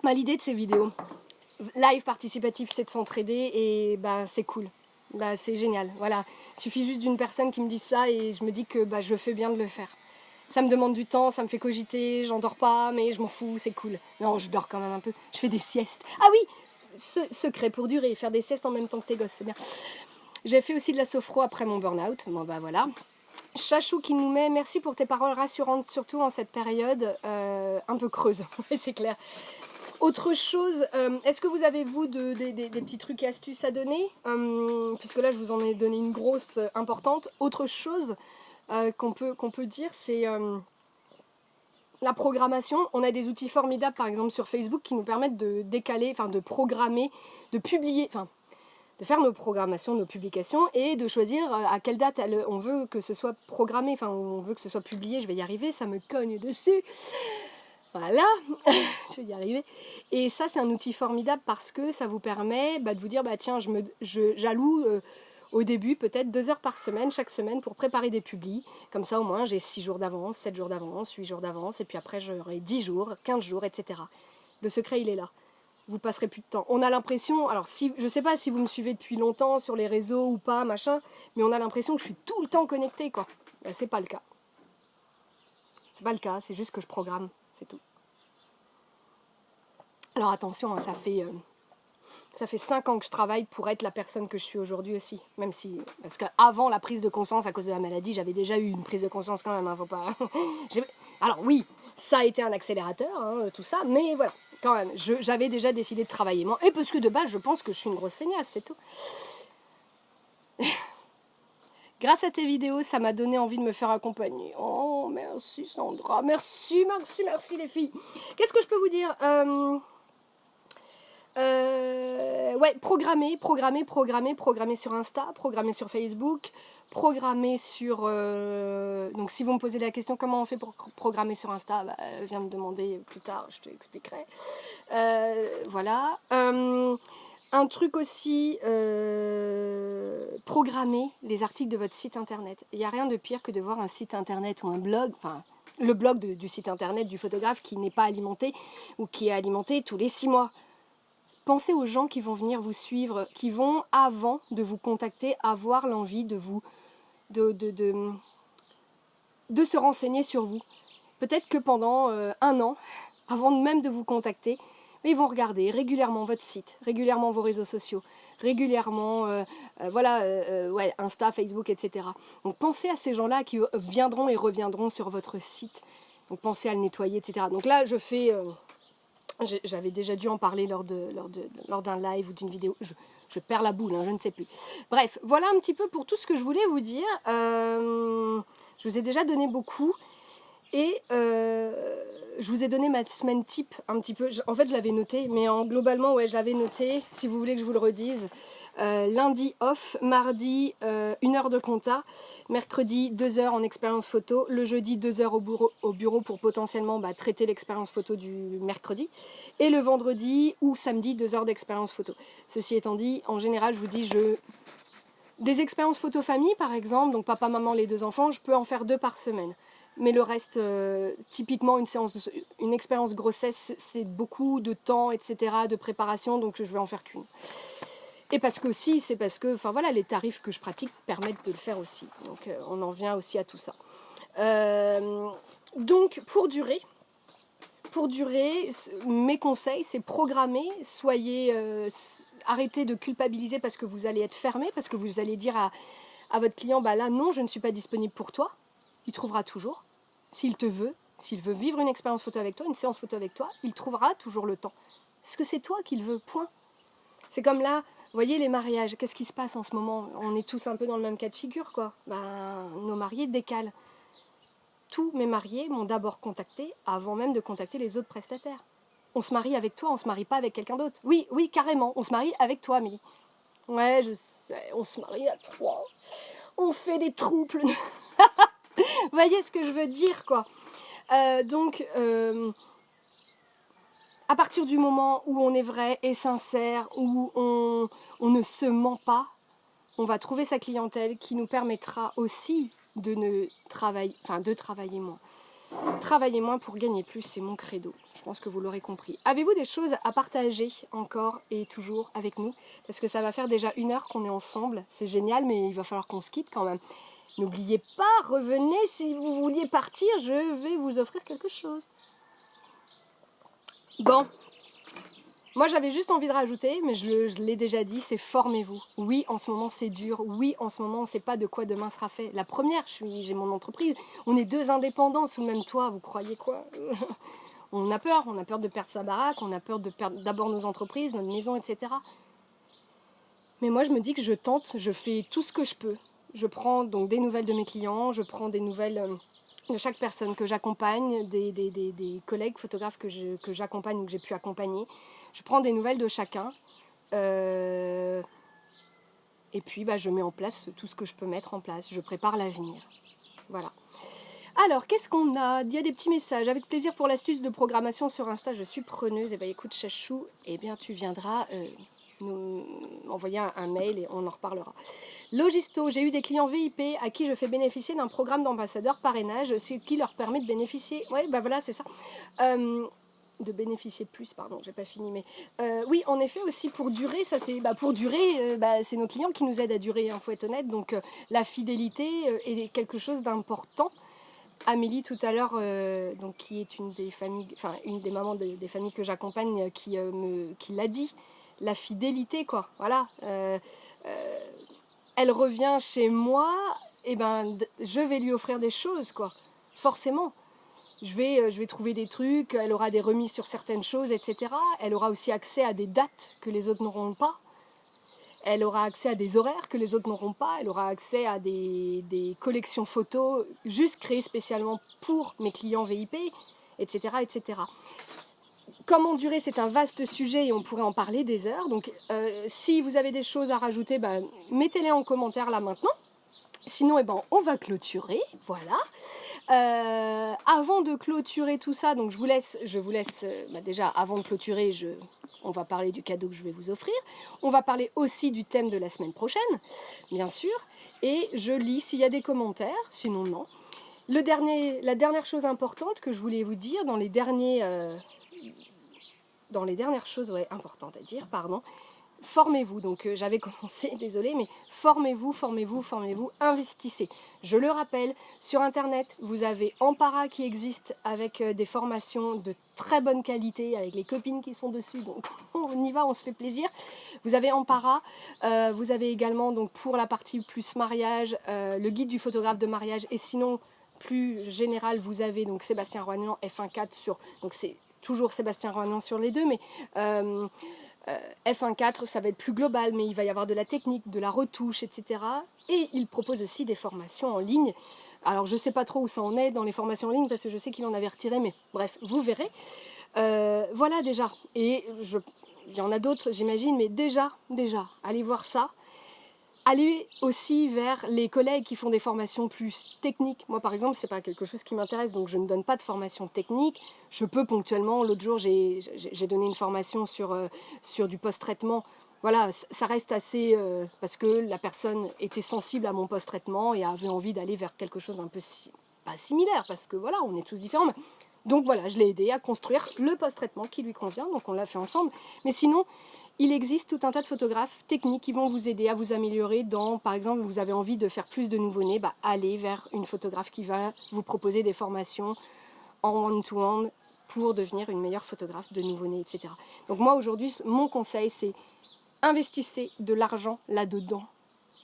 L'idée de ces vidéos, live participatif, c'est de s'entraider et bah c'est cool. Bah c'est génial. Voilà. Il suffit juste d'une personne qui me dise ça et je me dis que bah, je fais bien de le faire. Ça me demande du temps, ça me fait cogiter, j'en dors pas, mais je m'en fous, c'est cool. Non, je dors quand même un peu, je fais des siestes. Ah oui, secret pour durer, faire des siestes en même temps que tes gosses, c'est bien. J'ai fait aussi de la sophro après mon burn-out, bon bah voilà. Chachou qui nous met: merci pour tes paroles rassurantes, surtout en cette période un peu creuse, c'est clair. Autre chose, est-ce que vous avez vous des petits trucs et astuces à donner puisque là je vous en ai donné une grosse importante. Autre chose qu'on peut dire, c'est la programmation. On a des outils formidables par exemple sur Facebook qui nous permettent de décaler, enfin de programmer, de publier, enfin de faire nos programmations, nos publications et de choisir à quelle date on veut que ce soit programmé, enfin on veut que ce soit publié. Je vais y arriver, ça me cogne dessus. Voilà, je vais y arriver. Et ça, c'est un outil formidable parce que ça vous permet de vous dire, bah tiens, j'alloue au début peut-être 2 heures par semaine, chaque semaine, pour préparer des publis. Comme ça, au moins, j'ai 6 jours d'avance, 7 jours d'avance, 8 jours d'avance, et puis après, j'aurai 10 jours, 15 jours, etc. Le secret, il est là. Vous passerez plus de temps. On a l'impression, alors si, je sais pas si vous me suivez depuis longtemps sur les réseaux ou pas, machin, mais on a l'impression que je suis tout le temps connectée, quoi. Ben, c'est pas le cas. C'est pas le cas, c'est juste que je programme. C'est tout. Alors attention, hein, ça fait 5 ans que je travaille pour être la personne que je suis aujourd'hui aussi. Même si, parce qu'avant la prise de conscience à cause de la maladie, j'avais déjà eu une prise de conscience quand même, hein, faut pas... Alors oui, ça a été un accélérateur, hein, tout ça, mais voilà, quand même, j'avais déjà décidé de travailler moins. Et parce que de base, je pense que je suis une grosse feignasse, c'est tout. Grâce à tes vidéos, ça m'a donné envie de me faire accompagner. Oh, merci Sandra, merci les filles. Qu'est-ce que je peux vous dire ouais, programmer sur Insta, programmer sur Facebook, programmer sur... donc si vous me posez la question comment on fait pour programmer sur Insta, bah, viens me demander plus tard, je te expliquerai. Voilà. Un truc aussi, programmer les articles de votre site internet. Il n'y a rien de pire que de voir un site internet ou un blog, enfin le blog du site internet du photographe qui n'est pas alimenté ou qui est alimenté tous les 6 mois. Pensez aux gens qui vont venir vous suivre, qui vont, avant de vous contacter, avoir l'envie de se renseigner sur vous. Peut-être que pendant 1 an, avant même de vous contacter, ils vont regarder régulièrement votre site, régulièrement vos réseaux sociaux, régulièrement Insta, Facebook, etc. Donc pensez à ces gens-là qui viendront et reviendront sur votre site. Donc pensez à le nettoyer, etc. Donc là, j'avais déjà dû en parler lors d'un live ou d'une vidéo. Je perds la boule, je ne sais plus. Bref, voilà un petit peu pour tout ce que je voulais vous dire. Je vous ai déjà donné beaucoup. Et je vous ai donné ma semaine type un petit peu. En fait, je l'avais noté, mais globalement, ouais, je l'avais noté. Si vous voulez que je vous le redise. Lundi off, mardi 1 heure de compta, mercredi 2 heures en expérience photo, le jeudi 2 heures au bureau pour potentiellement traiter l'expérience photo du mercredi, et le vendredi ou samedi 2 heures d'expérience photo. Ceci étant dit, en général, je vous dis, des expériences photo famille par exemple, donc papa, maman, les 2 enfants, je peux en faire 2 par semaine. Mais le reste, typiquement une expérience grossesse, c'est beaucoup de temps, etc., de préparation, donc je vais en faire qu'une. Et parce que aussi, c'est parce que, les tarifs que je pratique permettent de le faire aussi. Donc on en vient aussi à tout ça. Donc pour durer, mes conseils, c'est programmer, arrêtez de culpabiliser parce que vous allez être fermé, parce que vous allez dire à votre client, là non, je ne suis pas disponible pour toi. Il trouvera toujours, s'il veut vivre une expérience photo avec toi, une séance photo avec toi, il trouvera toujours le temps. Parce que c'est toi qu'il veut, point. C'est comme là, vous voyez les mariages, qu'est-ce qui se passe en ce moment? On est tous un peu dans le même cas de figure, quoi. Nos mariés décalent. Tous mes mariés m'ont d'abord contacté avant même de contacter les autres prestataires. On se marie avec toi, on se marie pas avec quelqu'un d'autre. Oui, carrément, on se marie avec toi, Amélie. Ouais, je sais, on se marie à 3. On fait des trouples. Vous voyez ce que je veux dire, quoi. Donc, à partir du moment où on est vrai et sincère, où on ne se ment pas, on va trouver sa clientèle qui nous permettra aussi de travailler moins. Travailler moins pour gagner plus, c'est mon credo. Je pense que vous l'aurez compris. Avez-vous des choses à partager encore et toujours avec nous? Parce que ça va faire déjà 1 heure qu'on est ensemble. C'est génial, mais il va falloir qu'on se quitte quand même. N'oubliez pas, revenez si vous vouliez partir, je vais vous offrir quelque chose. Bon, moi j'avais juste envie de rajouter, mais je l'ai déjà dit, c'est formez-vous. Oui, en ce moment c'est dur, oui, en ce moment on ne sait pas de quoi demain sera fait. La première, j'ai mon entreprise, on est 2 indépendants sous le même toit, vous croyez quoi? On a peur de perdre sa baraque, on a peur de perdre d'abord nos entreprises, notre maison, etc. Mais moi je me dis que je tente, je fais tout ce que je peux. Je prends donc des nouvelles de mes clients, je prends des nouvelles de chaque personne que j'accompagne, des collègues photographes que j'accompagne ou que j'ai pu accompagner. Je prends des nouvelles de chacun. Et puis je mets en place tout ce que je peux mettre en place. Je prépare l'avenir. Voilà. Alors, qu'est-ce qu'on a? Il y a des petits messages. Avec plaisir pour l'astuce de programmation sur Insta, je suis preneuse. Écoute, Chachou, tu viendras nous envoyer un mail et on en reparlera. Logisto, j'ai eu des clients VIP à qui je fais bénéficier d'un programme d'ambassadeur parrainage, ce qui leur permet de bénéficier. Ouais, voilà, c'est ça. De bénéficier plus, pardon, j'ai pas fini, mais oui, en effet, aussi pour durer, ça c'est pour durer, c'est nos clients qui nous aident à durer, faut être honnête. Donc la fidélité est quelque chose d'important. Amélie tout à l'heure, donc qui est une des mamans des familles que j'accompagne, qui l'a dit, la fidélité, quoi. Voilà. Elle revient chez moi, je vais lui offrir des choses, quoi. Forcément. Je vais trouver des trucs, elle aura des remises sur certaines choses, etc. Elle aura aussi accès à des dates que les autres n'auront pas. Elle aura accès à des horaires que les autres n'auront pas. Elle aura accès à des collections photos juste créées spécialement pour mes clients VIP, etc. etc. Comment durer, c'est un vaste sujet et on pourrait en parler des heures. Donc si vous avez des choses à rajouter, mettez-les en commentaire là maintenant. Sinon, on va clôturer. Voilà. Avant de clôturer tout ça, donc je vous laisse déjà avant de clôturer, on va parler du cadeau que je vais vous offrir. On va parler aussi du thème de la semaine prochaine, bien sûr. Et je lis s'il y a des commentaires, sinon non. La dernière chose importante que je voulais vous dire dans les dernières choses importantes à dire, pardon, formez-vous. Donc j'avais commencé, désolé, mais formez-vous, investissez. Je le rappelle, sur internet, vous avez Ampara qui existe avec des formations de très bonne qualité, avec les copines qui sont dessus, donc on y va, on se fait plaisir. Vous avez Ampara, vous avez également donc pour la partie plus mariage, le guide du photographe de mariage, et sinon plus général, vous avez donc Sébastien Roignan F1.4 sur, donc c'est toujours Sébastien Roignan sur les deux, mais F1.4 ça va être plus global, mais il va y avoir de la technique, de la retouche, etc. Et il propose aussi des formations en ligne. Alors je ne sais pas trop où ça en est dans les formations en ligne, parce que je sais qu'il en avait retiré, mais bref, vous verrez. Voilà déjà, et il y en a d'autres j'imagine, mais déjà, allez voir ça. Allez aussi vers les collègues qui font des formations plus techniques. Moi par exemple, c'est pas quelque chose qui m'intéresse, donc je ne donne pas de formation technique. Je peux ponctuellement, l'autre jour j'ai donné une formation sur du post-traitement. Voilà, ça reste assez, parce que la personne était sensible à mon post-traitement et avait envie d'aller vers quelque chose d'un peu, pas similaire, parce que voilà, on est tous différents. Donc voilà, je l'ai aidé à construire le post-traitement qui lui convient, donc on l'a fait ensemble. Mais sinon, il existe tout un tas de photographes techniques qui vont vous aider à vous améliorer dans, par exemple, vous avez envie de faire plus de nouveau-nés, allez vers une photographe qui va vous proposer des formations en one-to-one pour devenir une meilleure photographe de nouveau-nés, etc. Donc moi aujourd'hui, mon conseil, c'est investissez de l'argent là-dedans.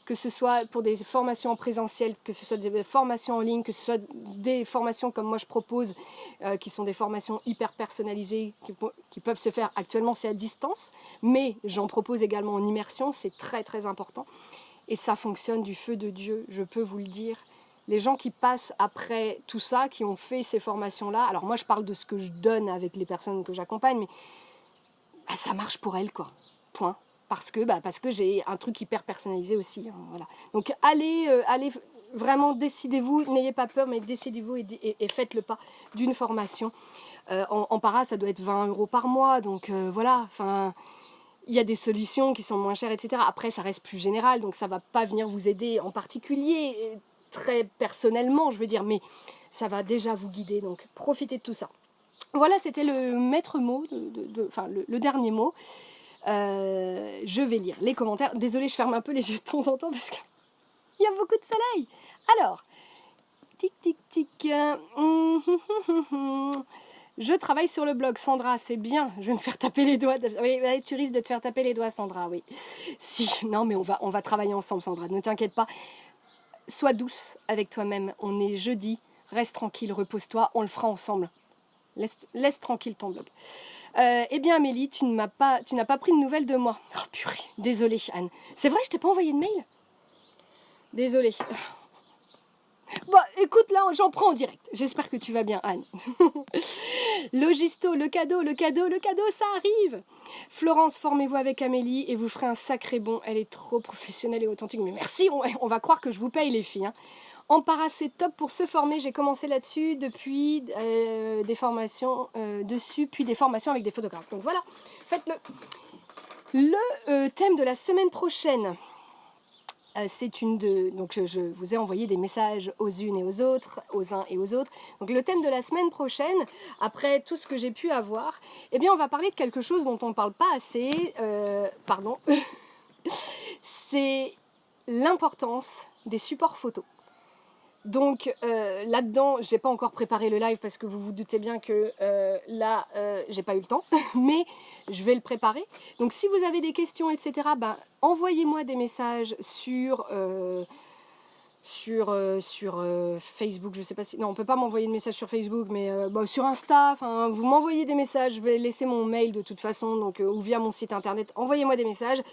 Que ce soit pour des formations en présentiel, que ce soit des formations en ligne, que ce soit des formations comme moi je propose, qui sont des formations hyper personnalisées, qui peuvent se faire actuellement, c'est à distance, mais j'en propose également en immersion, c'est très très important. Et ça fonctionne du feu de Dieu, je peux vous le dire. Les gens qui passent après tout ça, qui ont fait ces formations-là, alors moi je parle de ce que je donne avec les personnes que j'accompagne, mais ça marche pour elles, quoi. Point. Parce que j'ai un truc hyper personnalisé aussi. Hein, voilà. Donc allez vraiment, décidez-vous, n'ayez pas peur, mais décidez-vous et faites le pas d'une formation. En para, ça doit être 20 € par mois, donc voilà, enfin, il y a des solutions qui sont moins chères, etc. Après, ça reste plus général, donc ça ne va pas venir vous aider en particulier, très personnellement, je veux dire, mais ça va déjà vous guider, donc profitez de tout ça. Voilà, c'était le maître mot, le dernier mot. Je vais lire les commentaires. Désolée, je ferme un peu les yeux de temps en temps parce qu'il y a beaucoup de soleil. Alors, tic tic tic. Je travaille sur le blog, Sandra, c'est bien. Je vais me faire taper les doigts. Oui, tu risques de te faire taper les doigts, Sandra, oui. Si, non, mais on va travailler ensemble, Sandra. Ne t'inquiète pas. Sois douce avec toi-même. On est jeudi. Reste tranquille, repose-toi. On le fera ensemble. Laisse tranquille ton blog. Eh bien Amélie, tu n'as pas pris de nouvelles de moi. Oh purée, désolée Anne. C'est vrai, je t'ai pas envoyé de mail? Désolée. Bon, écoute, là, j'en prends en direct. J'espère que tu vas bien, Anne. Logisto, le cadeau, ça arrive. Florence, formez-vous avec Amélie et vous ferez un sacré bon. Elle est trop professionnelle et authentique. Mais merci, on va croire que je vous paye les filles. Hein. Ampara, c'est top pour se former. J'ai commencé là-dessus depuis des formations dessus, puis des formations avec des photographes. Donc voilà, faites-le. Le thème de la semaine prochaine, c'est donc je vous ai envoyé des messages aux unes et aux autres, aux uns et aux autres. Donc le thème de la semaine prochaine, après tout ce que j'ai pu avoir, eh bien on va parler de quelque chose dont on ne parle pas assez. Pardon. C'est l'importance des supports photos. Donc là-dedans, j'ai pas encore préparé le live parce que vous vous doutez bien que là, j'ai pas eu le temps, mais je vais le préparer. Donc si vous avez des questions, etc., envoyez-moi des messages sur Facebook, je sais pas si... Non, on peut pas m'envoyer de messages sur Facebook, mais sur Insta, vous m'envoyez des messages, je vais laisser mon mail de toute façon, donc, ou via mon site internet, envoyez-moi des messages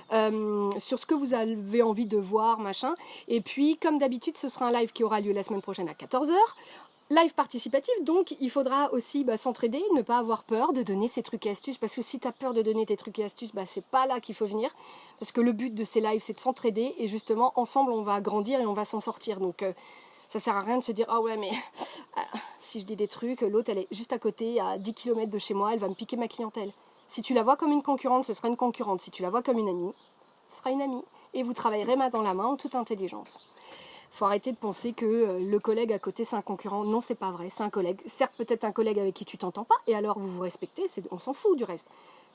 sur ce que vous avez envie de voir, machin. Et puis, comme d'habitude, ce sera un live qui aura lieu la semaine prochaine à 14h. Live participatif, donc il faudra aussi s'entraider, ne pas avoir peur de donner ses trucs et astuces, parce que si tu as peur de donner tes trucs et astuces, c'est pas là qu'il faut venir, parce que le but de ces lives c'est de s'entraider, et justement ensemble on va grandir et on va s'en sortir, donc ça sert à rien de se dire « Ah ouais mais si je dis des trucs, l'autre elle est juste à côté, à 10 km de chez moi, elle va me piquer ma clientèle ». Si tu la vois comme une concurrente, ce sera une concurrente, si tu la vois comme une amie, ce sera une amie, et vous travaillerez main dans la main en toute intelligence. faut arrêter de penser que le collègue à côté c'est un concurrent. Non, c'est pas vrai, c'est un collègue. Certes, peut-être un collègue avec qui tu t'entends pas, et alors vous vous respectez, on s'en fout du reste.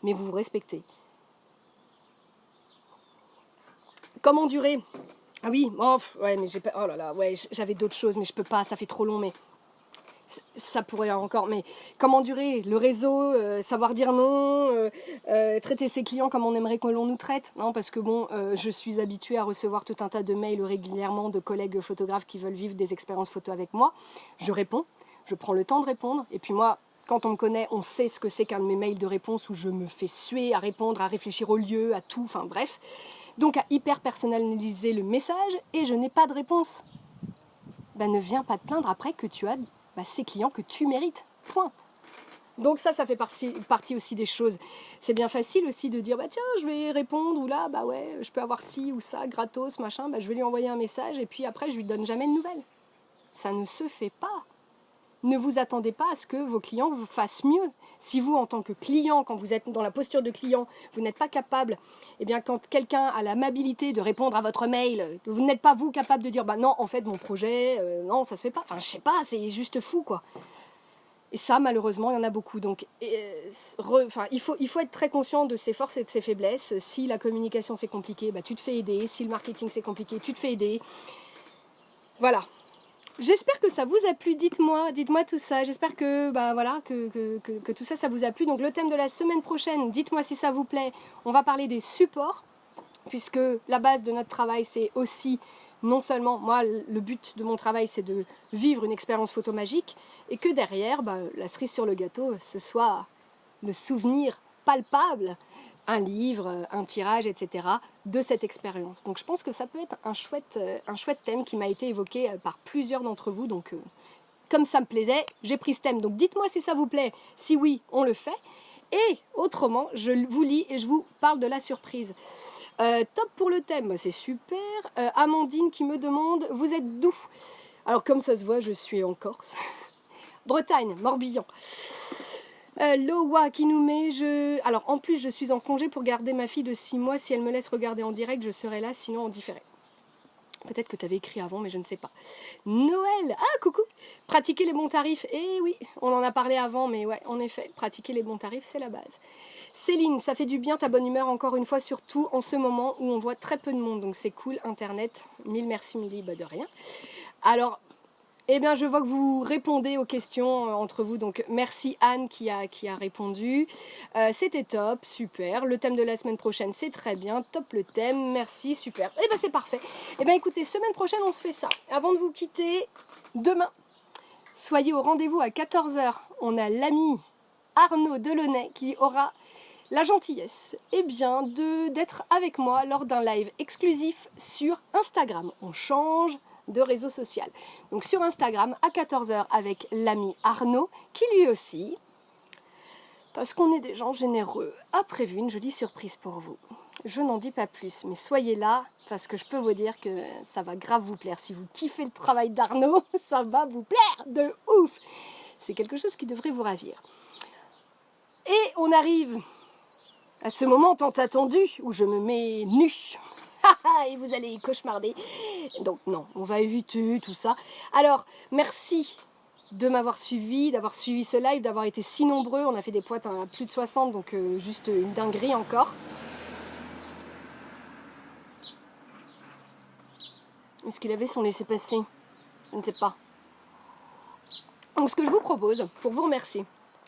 Mais vous vous respectez. Comment durer? Ah oui, oh, ouais, mais j'ai pas. Oh là là, ouais, j'avais d'autres choses, mais je peux pas, ça fait trop long, mais ça pourrait encore. Mais comment durer? Le réseau, savoir dire non, traiter ses clients comme on aimerait que l'on nous traite. Non, parce que bon, je suis habituée à recevoir tout un tas de mails régulièrement de collègues photographes qui veulent vivre des expériences photo avec moi. Je réponds, je prends le temps de répondre, et puis moi, quand on me connaît, on sait ce que c'est qu'un de mes mails de réponse où je me fais suer à répondre, à réfléchir au lieu, à tout, enfin bref. Donc à hyper personnaliser le message, et je n'ai pas de réponse. Ben, ne viens pas te plaindre après que tu as ces clients que tu mérites. Point. Donc ça fait partie aussi des choses. C'est bien facile aussi de dire, bah tiens, je vais répondre, ou là, bah ouais, je peux avoir ci ou ça, gratos, machin, bah je vais lui envoyer un message, et puis après, je lui donne jamais de nouvelles. Ça ne se fait pas. Ne vous attendez pas à ce que vos clients vous fassent mieux. Si vous, en tant que client, quand vous êtes dans la posture de client, vous n'êtes pas capable, eh bien quand quelqu'un a l'amabilité de répondre à votre mail, vous n'êtes pas vous capable de dire, bah non, en fait, mon projet, non, ça se fait pas. Enfin, je sais pas, c'est juste fou, quoi. Et ça, malheureusement, il y en a beaucoup. Donc, il faut être très conscient de ses forces et de ses faiblesses. Si la communication, c'est compliqué, bah, tu te fais aider. Si le marketing, c'est compliqué, tu te fais aider. Voilà. J'espère que ça vous a plu, dites-moi tout ça. J'espère que, que tout ça vous a plu. Donc le thème de la semaine prochaine, dites-moi si ça vous plaît. On va parler des supports, puisque la base de notre travail, c'est aussi, non seulement, moi, le but de mon travail, c'est de vivre une expérience photo magique, et que derrière, la cerise sur le gâteau, ce soit le souvenir palpable, un livre, un tirage, etc., de cette expérience. Donc je pense que ça peut être un chouette thème qui m'a été évoqué par plusieurs d'entre vous. Donc comme ça me plaisait, j'ai pris ce thème. Donc dites-moi si ça vous plaît. Si oui, on le fait. Et autrement, je vous lis et je vous parle de la surprise. Top pour le thème, c'est super. Amandine qui me demande, vous êtes d'où? Alors comme ça se voit, je suis en Corse. Bretagne, Morbihan. Lowa qui nous met, alors en plus je suis en congé pour garder ma fille de 6 mois, si elle me laisse regarder en direct je serai là, sinon en différé. Peut-être que tu avais écrit avant mais je ne sais pas. Noël, ah coucou. Pratiquer les bons tarifs, eh oui, on en a parlé avant mais ouais, en effet, pratiquer les bons tarifs c'est la base. Céline, ça fait du bien ta bonne humeur encore une fois, surtout en ce moment où on voit très peu de monde, donc c'est cool, internet, mille merci Milly, de rien. Alors, eh bien, je vois que vous répondez aux questions entre vous. Donc, merci Anne qui a répondu. C'était top, super. Le thème de la semaine prochaine, c'est très bien. Top le thème, merci, super. Eh bien, c'est parfait. Eh bien, écoutez, semaine prochaine, on se fait ça. Avant de vous quitter, demain, soyez au rendez-vous à 14h. On a l'ami Arnaud Delaunay qui aura la gentillesse d'être avec moi lors d'un live exclusif sur Instagram. On change de réseau social. Donc sur Instagram à 14h avec l'ami Arnaud qui lui aussi, parce qu'on est des gens généreux, a prévu une jolie surprise pour vous. Je n'en dis pas plus, mais soyez là parce que je peux vous dire que ça va grave vous plaire. Si vous kiffez le travail d'Arnaud, ça va vous plaire de ouf. C'est quelque chose qui devrait vous ravir. Et on arrive à ce moment tant attendu où je me mets nue. Et vous allez y cauchemarder. Donc non, on va éviter tout ça. Alors, merci de m'avoir suivi, d'avoir suivi ce live, d'avoir été si nombreux. On a fait des pointes à plus de 60, donc juste une dinguerie encore. Est-ce qu'il avait son laissez-passer? Je ne sais pas. Donc ce que je vous propose, pour vous remercier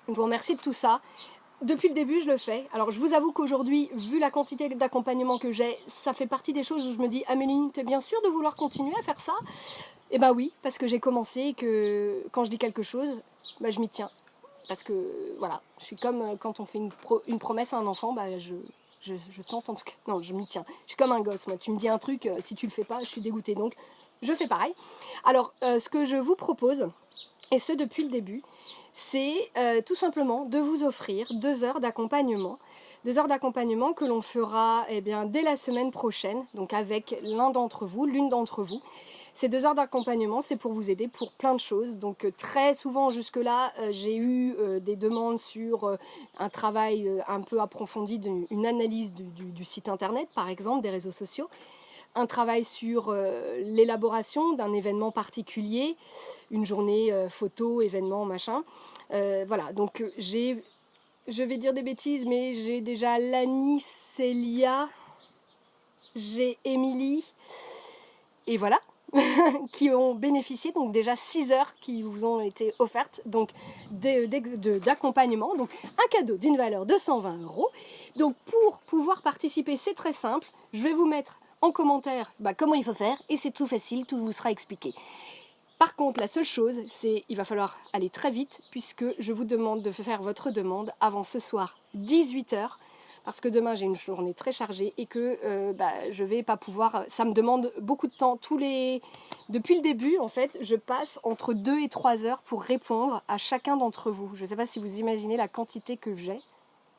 de tout ça, depuis le début, je le fais. Alors, je vous avoue qu'aujourd'hui, vu la quantité d'accompagnement que j'ai, ça fait partie des choses où je me dis « Amélie, t'es bien sûre de vouloir continuer à faire ça ?» Eh ben oui, parce que j'ai commencé et que quand je dis quelque chose, je m'y tiens. Parce que, voilà, je suis comme quand on fait une promesse à un enfant, je tente en tout cas. Non, je m'y tiens. Je suis comme un gosse, moi. Tu me dis un truc, si tu le fais pas, je suis dégoûtée. Donc, je fais pareil. Alors, ce que je vous propose, et ce depuis le début, c'est tout simplement de vous offrir 2 heures d'accompagnement. 2 heures d'accompagnement que l'on fera dès la semaine prochaine, donc avec l'une d'entre vous. Ces 2 heures d'accompagnement, c'est pour vous aider pour plein de choses. Donc très souvent jusque-là, j'ai eu des demandes sur un travail un peu approfondi, une analyse du site internet, par exemple, des réseaux sociaux. un travail sur l'élaboration d'un événement particulier, une journée photo, événement, machin. Voilà, donc je vais dire des bêtises, mais j'ai déjà Lani, Célia, j'ai Émilie, et voilà, qui ont bénéficié, donc déjà 6 heures qui vous ont été offertes, donc d'accompagnement, donc un cadeau d'une valeur de 120 €. Donc pour pouvoir participer, c'est très simple, je vais vous mettre en commentaire comment il faut faire, et c'est tout facile, tout vous sera expliqué. Par contre, la seule chose, c'est qu'il va falloir aller très vite, puisque je vous demande de faire votre demande avant ce soir 18 h, parce que demain j'ai une journée très chargée et que je vais pas pouvoir, ça me demande beaucoup de temps. Depuis le début, en fait, je passe entre 2 et 3 heures pour répondre à chacun d'entre vous. Je ne sais pas si vous imaginez la quantité que j'ai.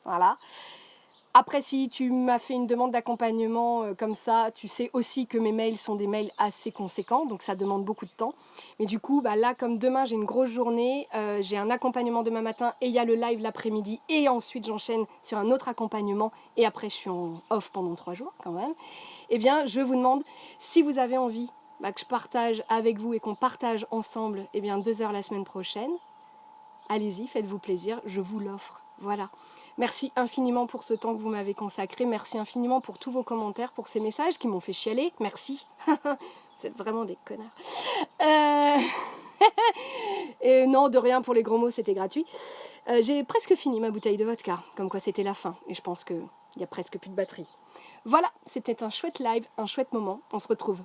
Voilà. Après, si tu m'as fait une demande d'accompagnement comme ça, tu sais aussi que mes mails sont des mails assez conséquents, donc ça demande beaucoup de temps. Mais du coup, là, comme demain j'ai une grosse journée, j'ai un accompagnement demain matin et il y a le live l'après-midi, et ensuite j'enchaîne sur un autre accompagnement, et après je suis en off pendant 3 jours quand même. Eh bien, je vous demande, si vous avez envie que je partage avec vous et qu'on partage ensemble 2 heures la semaine prochaine, allez-y, faites-vous plaisir, je vous l'offre. Voilà. Merci infiniment pour ce temps que vous m'avez consacré. Merci infiniment pour tous vos commentaires, pour ces messages qui m'ont fait chialer. Merci. Vous êtes vraiment des connards. Et non, de rien, pour les gros mots, c'était gratuit. J'ai presque fini ma bouteille de vodka, comme quoi c'était la fin. Et je pense qu'il n'y a presque plus de batterie. Voilà, c'était un chouette live, un chouette moment. On se retrouve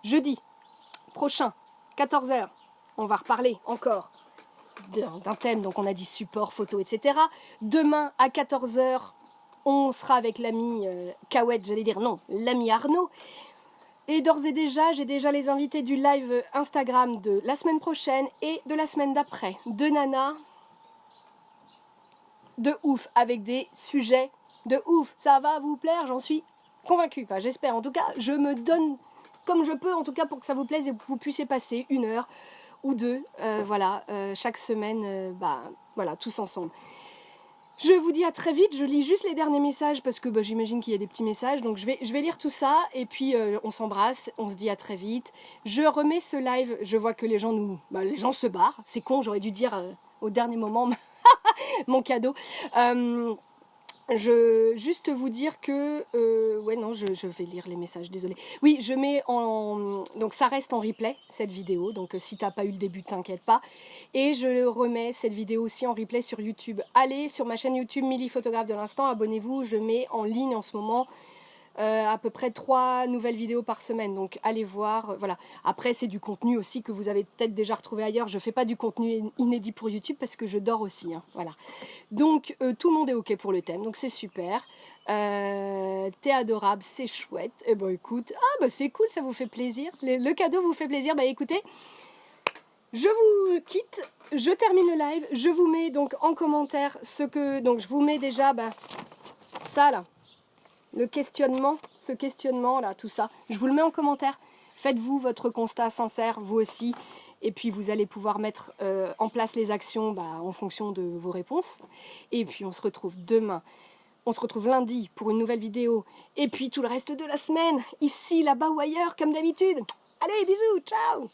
jeudi prochain, 14 h. On va reparler encore d'un thème, donc on a dit support, photo, etc. Demain à 14 h, on sera avec l'ami Kawet, l'ami Arnaud. Et d'ores et déjà, j'ai déjà les invités du live Instagram de la semaine prochaine et de la semaine d'après. Deux nanas de ouf, avec des sujets de ouf. Ça va vous plaire, j'en suis convaincue. Enfin, j'espère. En tout cas, je me donne comme je peux, en tout cas, pour que ça vous plaise et que vous puissiez passer 1 heure ou 2, chaque semaine, voilà, tous ensemble. Je vous dis à très vite, je lis juste les derniers messages parce que j'imagine qu'il y a des petits messages, donc je vais lire tout ça et puis on s'embrasse, on se dit à très vite. Je remets ce live, je vois que les gens les gens se barrent, c'est con, j'aurais dû dire au dernier moment mon cadeau. Juste vous dire que je vais lire les messages, désolé. Oui, je mets donc ça reste en replay cette vidéo, donc si t'as pas eu le début, t'inquiète pas. Et je remets cette vidéo aussi en replay sur YouTube. Allez sur ma chaîne YouTube Milly Photographe de l'instant, abonnez-vous, je mets en ligne en ce moment à peu près 3 nouvelles vidéos par semaine, donc allez voir, voilà. Après c'est du contenu aussi que vous avez peut-être déjà retrouvé ailleurs, je fais pas du contenu inédit pour YouTube parce que je dors aussi, voilà. Donc tout le monde est ok pour le thème, donc c'est super. T'es adorable, c'est chouette. Et écoute, c'est cool, ça vous fait plaisir, le cadeau vous fait plaisir. Écoutez, je vous quitte, je termine le live, je vous mets donc en commentaire donc je vous mets déjà ça là, le questionnement, ce questionnement là, tout ça, je vous le mets en commentaire. Faites-vous votre constat sincère, vous aussi, et puis vous allez pouvoir mettre en place les actions en fonction de vos réponses. Et puis on se retrouve demain, on se retrouve lundi pour une nouvelle vidéo, et puis tout le reste de la semaine, ici, là-bas ou ailleurs, comme d'habitude. Allez, bisous, ciao!